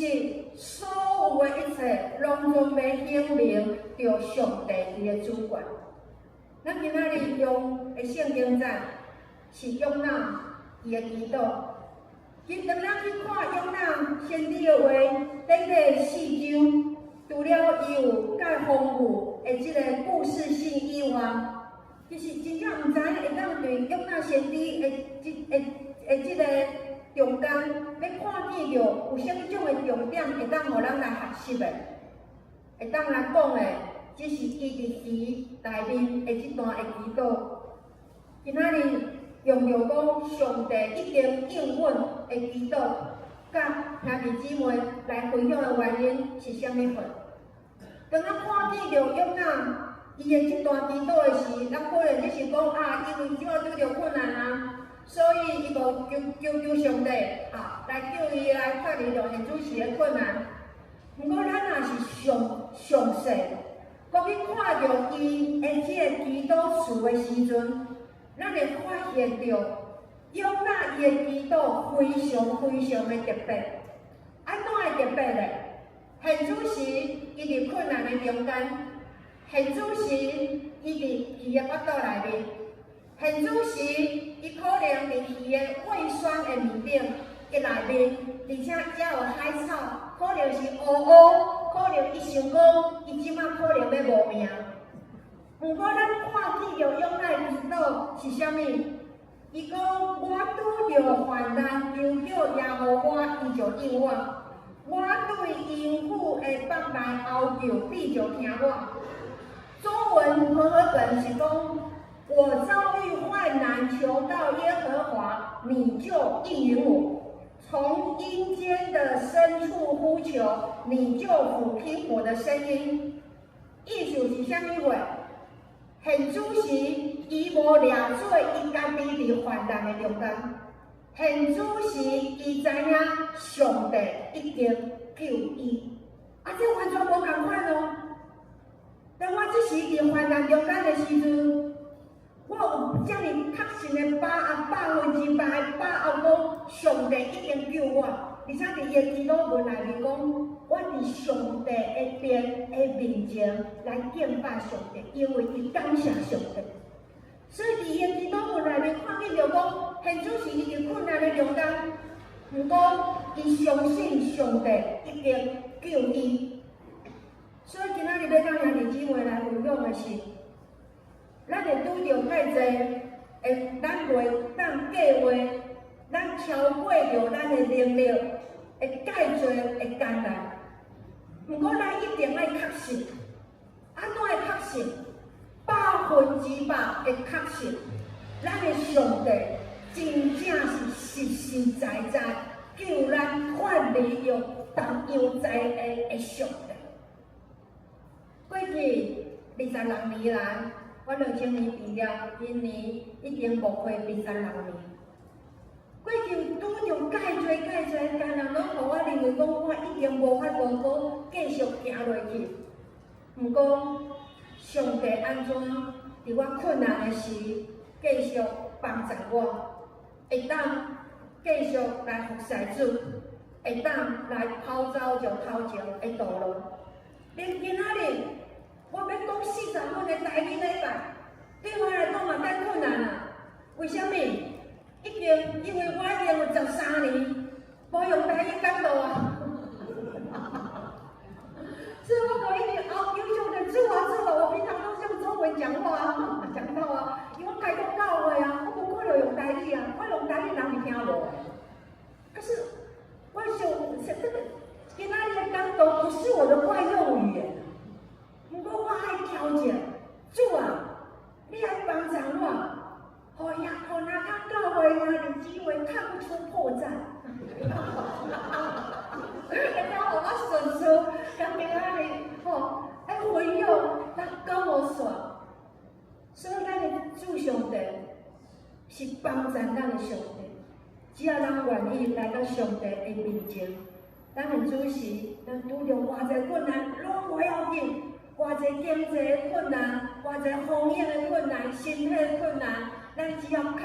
所有的一切，拢总要显明着上帝伊的主权。咱今仔日用的圣经节是约拿伊的祈祷。其实当咱去看约拿先知的话，短短4章，除了伊有介丰富的即个故事性以外，其实真正毋知影会当对约拿先知的即个中间，要看见着有啥物种的重点会当互咱来学习的，会当来讲的，只是伊伫伊内面的即段的祈祷。今仔日用着讲上帝已经应允的祈祷，甲兄弟姊妹来分享的原因是啥物货？当咱看见着约拿伊的即段祈祷的时，咱可能只是讲因为即摆拄着困难啊，所以伊无求上帝来救伊来脱离着现主时的困难。毋过咱若是详细，搁去看着伊的即个祈祷词的时阵，咱会发现着拥纳伊的祈祷非常非常的特别。安怎会特别咧？现主时伊伫困难的中间，现主时伊伫鱼的腹肚内面，现主时伊可能伫鱼的胃酸的面顶嘅内面，而且还有海草，可能是乌乌，可能伊想讲伊即摆可能要无命。毋过咱看见着永奈祈祷是啥物？伊讲我拄着患难，求叫耶和华，伊就应我。我对淫妇的放来后求，必就听我。中文和合本是讲，我遭遇患难，求到耶和华，你就应允我。从阴间的深处呼求，你就俯听我的声音。意思是啥物话？现主时，伊无掠做伊家己伫患难的中间。现主时，伊知影上帝已经救伊，这完全无共款哦。当我即时伫患难中间的时阵，我有遮尔确信的100%把握讲，上帝已经救我，而且伫伊的祈祷文内面讲，我伫上帝的面前来敬拜上帝，因为伊感谢上帝。所以伫伊的祈祷文内面看见着讲，现主是伊伫困难的中间，毋过伊相信上帝已经救伊。所以今仔日要甲兄弟姊妹来分享的是，咱会拄着介济咱袂当计划，咱超过着咱的能力，会介济会艰难。毋过咱一定爱确信，安怎会确信？100%的确信，咱的上帝真正是实实在在救咱脱离着东洋灾的上帝。过去26年来，我2000年毕业，今年已经无过26年。过去拄着介济艰难，拢互我认为讲我已经无法度搁继续行落去。毋过上帝安怎伫我困难的时继续帮助我，会当继续来服侍主，会当来跑走着头前的道路。连今仔日我要讲40分的台语礼拜，对我来讲嘛介困难啊！为什么？因为我已经有13年无用台语讲道啊，所以我就一直求求的主啊，我平常都是用中文讲话啊，讲到啊，因为我开讲教会啊，我无可能用台语啊，我用台语人是听无。可是我想这个今仔日的讲道不是我的惯用语言，不过我爱挑战，主啊，你来帮助我。互哪较教会兄弟姊妹看不出破绽，会当互我顺顺，甲今仔日爱分享，咱讲无煞。所以咱的主上帝是帮助咱的上帝，只要咱愿意来到上帝的面前，咱的主时，咱拄着偌济困难，拢无要紧，偌济经济的困难，偌济风险的困难，身体的困难。咱只要确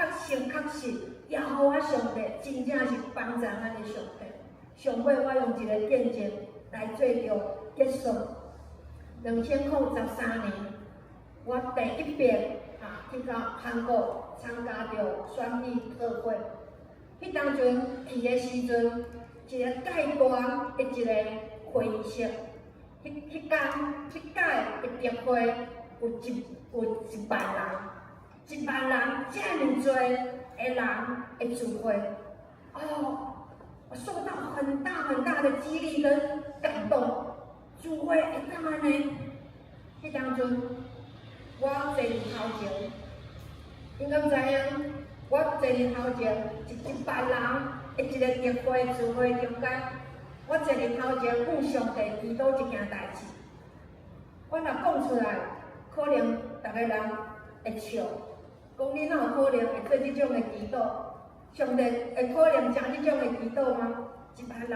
信，耶和华上帝真正是帮助咱的上帝。上尾我用一个见证来做着结束。2013年，我第一遍去到韩国参加着选举特会。迄当阵去的时阵，一个介大的一个会议室。迄届的特会有1万人。1万人这么多的人的聚会，我受到很大的激励跟感动。聚会会当安尼，迄当阵我坐伫头前，应该知影，我坐伫头前1万人的一个特会聚会中间，我坐伫头前向上帝祈祷一件代志。我若讲出来，可能大家人会笑。讲你哪有可能会做这种的祈祷？上帝会可能听这种的祈祷吗？1万人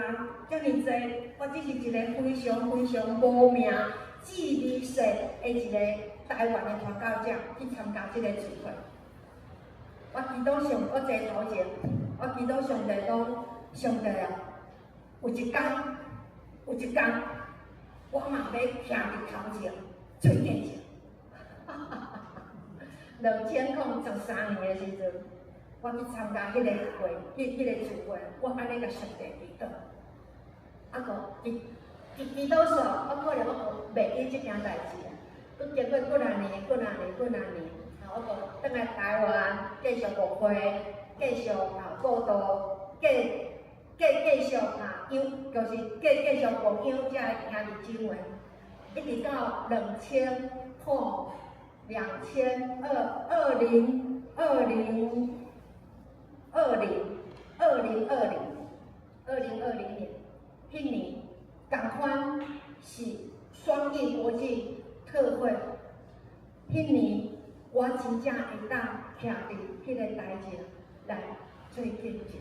这么多，我只是一个非常无名、智力细的一个台湾的传教者去参加这个聚会。我祈祷我坐头前，我祈祷上帝讲，上帝啊，有一天，我嘛要徛伫头前做见证。2013年的时阵，我去参加迄个会，迄个聚会，我安尼甲上帝祈祷，啊个祈祷煞，我可能我袂记即件代志啊。佮经过几啊年，我个转来台湾，继续牧会，继续报道，继续就是继续牧养遮个兄弟姊妹，一直到2020年，迄年同款是双印国际特会，迄年我真正会当徛伫迄个台前来做见证。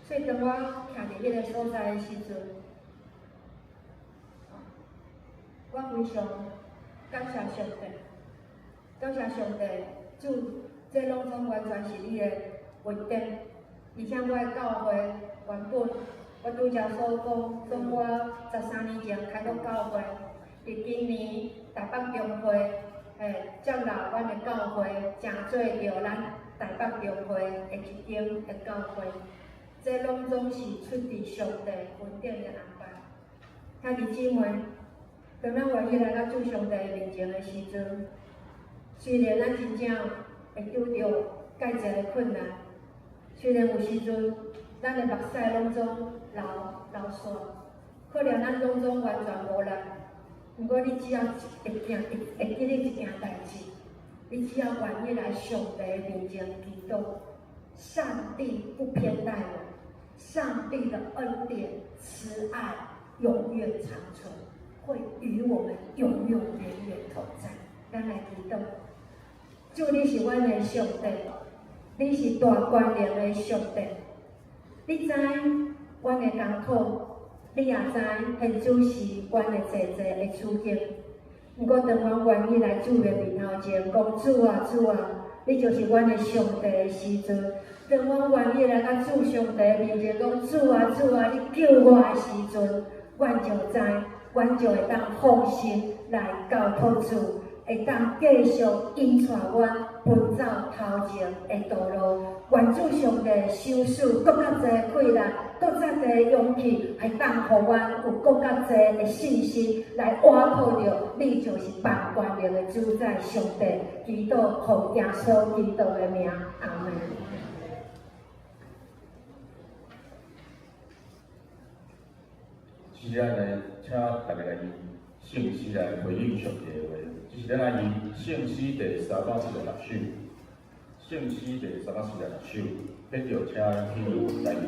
所以当我徛伫迄个所在的时阵，我非常感谢上帝，主，这拢总完全是你的恩典。而且我的教会原本，我拄则所讲，从我13年前开到教会，伫今年台北中会，接纳阮的教会，正做着咱台北中会的一间的教会。这拢总是出自上帝恩典的安排。兄弟姊妹，当咱愿意来到主上帝面前的时阵，虽然咱真正会拄着介济的困难，虽然有时阵咱的目屎拢总流线，可能咱拢总完全无力。不过你只要会记得一件代志，你只要愿意来上帝面前祈祷，上帝不偏待我，上帝的恩典慈爱永远长存，会与我们永远同在。咱来祈祷，主，你是阮的上帝，你是大权能的上帝，你知阮的艰苦，你也知现主是阮的济的处境。不过，当阮愿意来主的面头前，讲主啊主啊，你就是阮的上帝的时阵，当阮愿意来到主上帝的面前，讲主啊主啊，你救我的时阵，阮就知，阮就会当放心来交托主。会当继续引带阮奔走头前的道路，愿主上帝收赐更较侪气力，更较侪勇气，会当互阮有更较侪的信心来依靠着你就是万权能的主宰上帝。祈祷奉耶稣基督的名，阿门。是咱来请大家来用圣诗来回应上帝的话。这是咱来用圣诗第346首，圣诗第346首，迄就请去来用。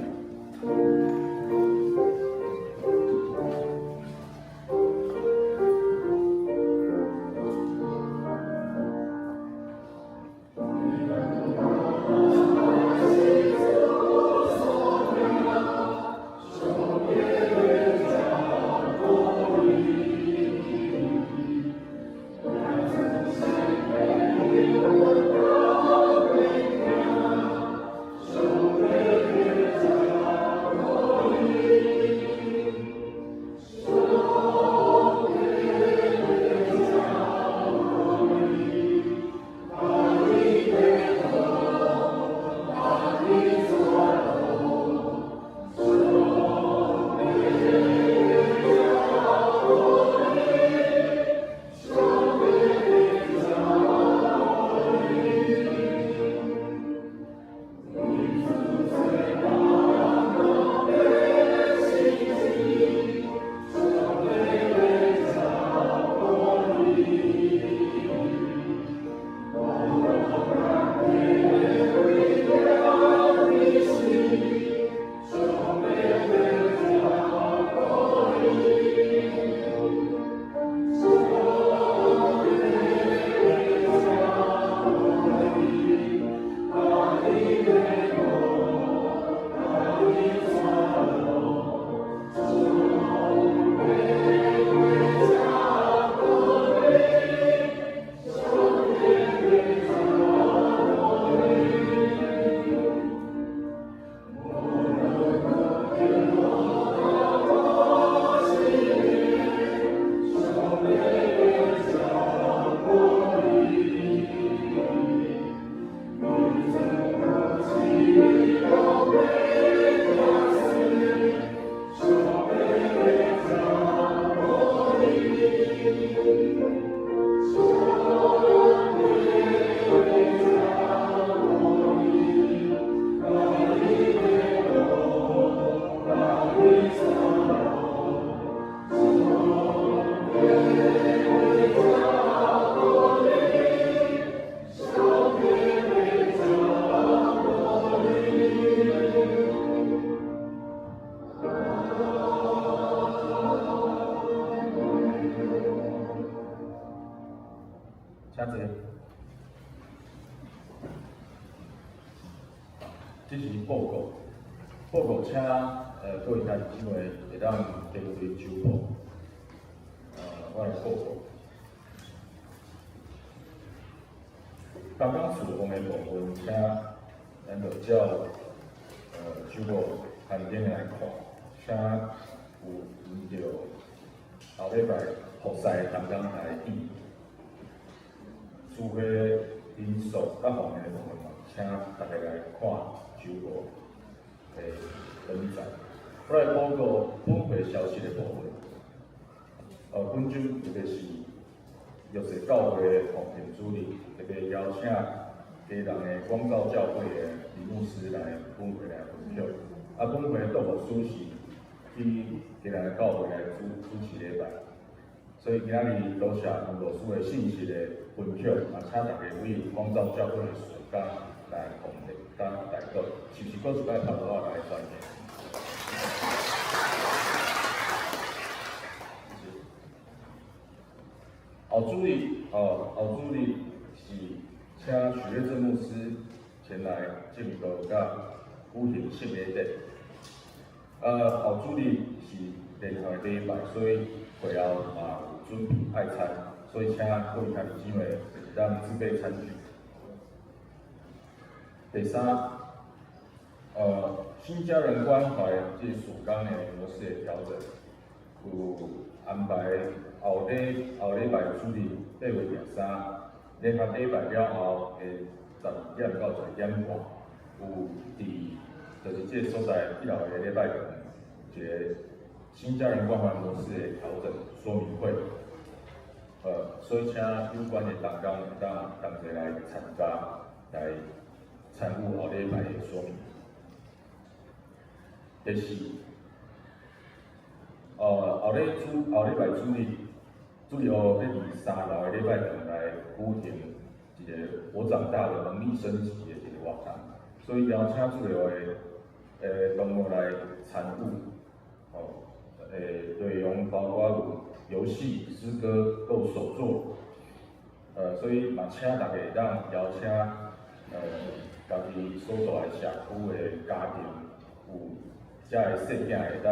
济。这是报告，请各位家姊妹会当跟随手报，我来报告。刚刚处方的部分，请咱就照手报含点来看，请有依照后礼拜复赛刚刚来比，除非因素各方面的部分嘛，请大家来看手报的分载。我来报告本会消息的部分。本周特别是约瑟教会的奉献主任，特别邀请家人的光照教会的李牧师来本会来分享。本会的督牧主是去家人的教会来主持礼拜，所以今仔日多谢吴牧师的信息的分享，请大家为光照教会的事工来奉献，甲代祷，是不是？搁一摆头我来宣言。后主理是请许月正牧师前来敬告甲举行圣礼典。后主理是连续的礼拜，所以会后嘛有准备爱餐，所以请各位兄弟姊妹会当自备餐具。第三，新家人关怀这属刚的模式的调整，有安排后礼拜主理8月13，联合礼拜了后的12点到12点半，有就是这所在以后的礼拜一个新家人关怀模式的调整说明会。所以请有关的同工会当同齐来参加，来参与后礼拜的说明。第四，后礼拜主理后要23号的礼拜二来举行一个我长大的能力升级的一个活动，所以邀请主流的同学来参与，内容包括有游戏、诗歌、够手作，所以嘛请大家会当邀请家己所在的社区的家庭有遮个细囝会当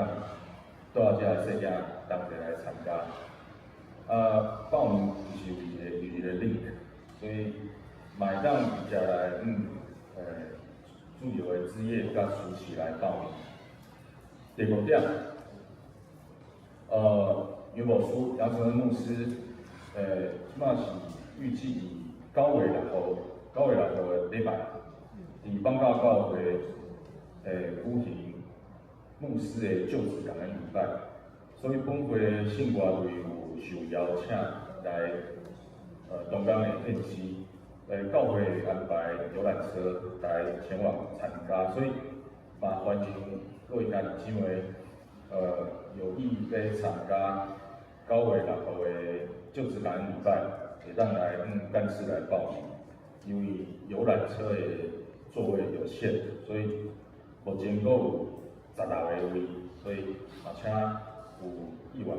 带遮个细囝同齐来参加。报名就是有一个 link， 所以嘛会当直接来主流的职业甲暑期来报名。第五点，杨承恩牧师，即马是预计9月6号的礼拜，伫邦教教会举行牧师的就职感恩礼拜，所以本会的信歌队有受邀请来东港的献诗，教会安排游览车来前往参加，所以嘛欢迎各位家弟姊妹有意要参加9月6号的就职感恩礼拜，会当来干事来报名，因为游览车的座位有限，所以目前阁有16个位，所以嘛请有意愿要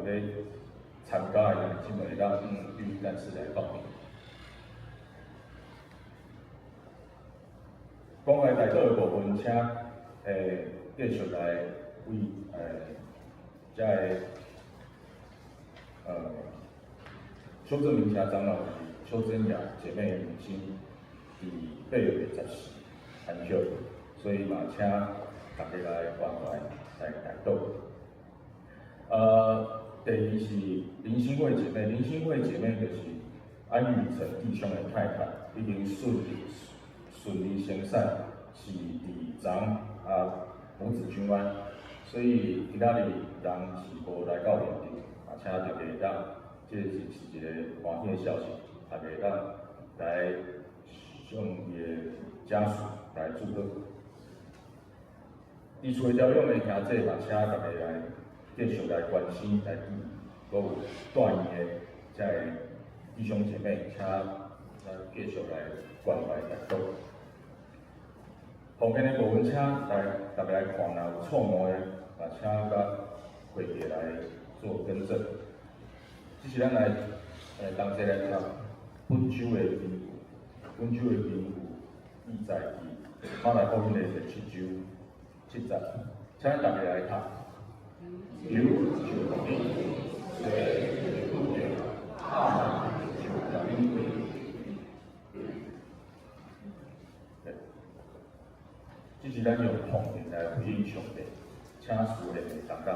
参加的弟兄们，让预干事来报名。关怀代祷的部分，请继续来为遮个邱正明家长老及邱真雅姐妹的母亲，伫8月14安休，所以嘛请大家来关怀来代祷。第二是林心慧姐妹，林心慧姐妹就是安宇成弟兄的太太，已经顺利生产，是伫昨母子均安，所以今仔日人是无来到现场，请大家当，这是一个欢喜的消息，大家当来向伊的家属来祝贺。伫厝调养的兄弟嘛，请大家来继续来关心来支持，搁有带伊的遮个弟兄姐妹，请咱继续来关怀来祷。奉献的部分，请大家来看，若有错误的，请甲会计来做更正。这是咱来同齐来读本州的人有意在地，马来福音的17州7节，请大家来读。有就同意，对就不对，啊就同意。这是咱用奉献来回应上帝，请属灵的同工。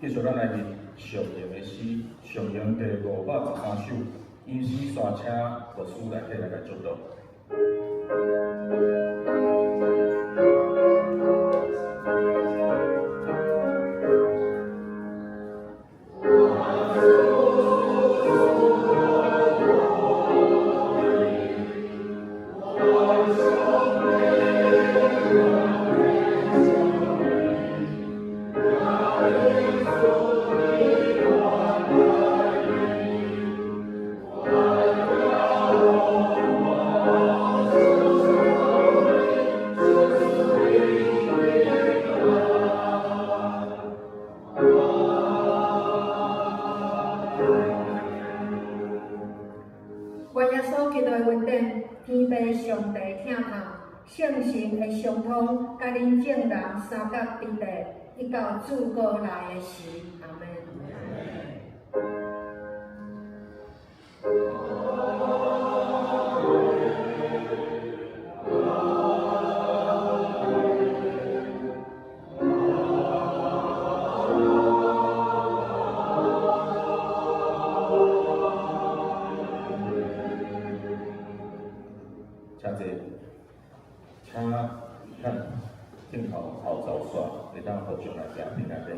继续咱来念上行的诗，上行第513首，因诗山请牧师来替咱来做读。愿耶稣基督的恩典、天父上帝疼痛、圣神的相通，甲恁众人三角伫地，一到主过来的时，阿门。请咱镜头后走线，会当互相来行平安的。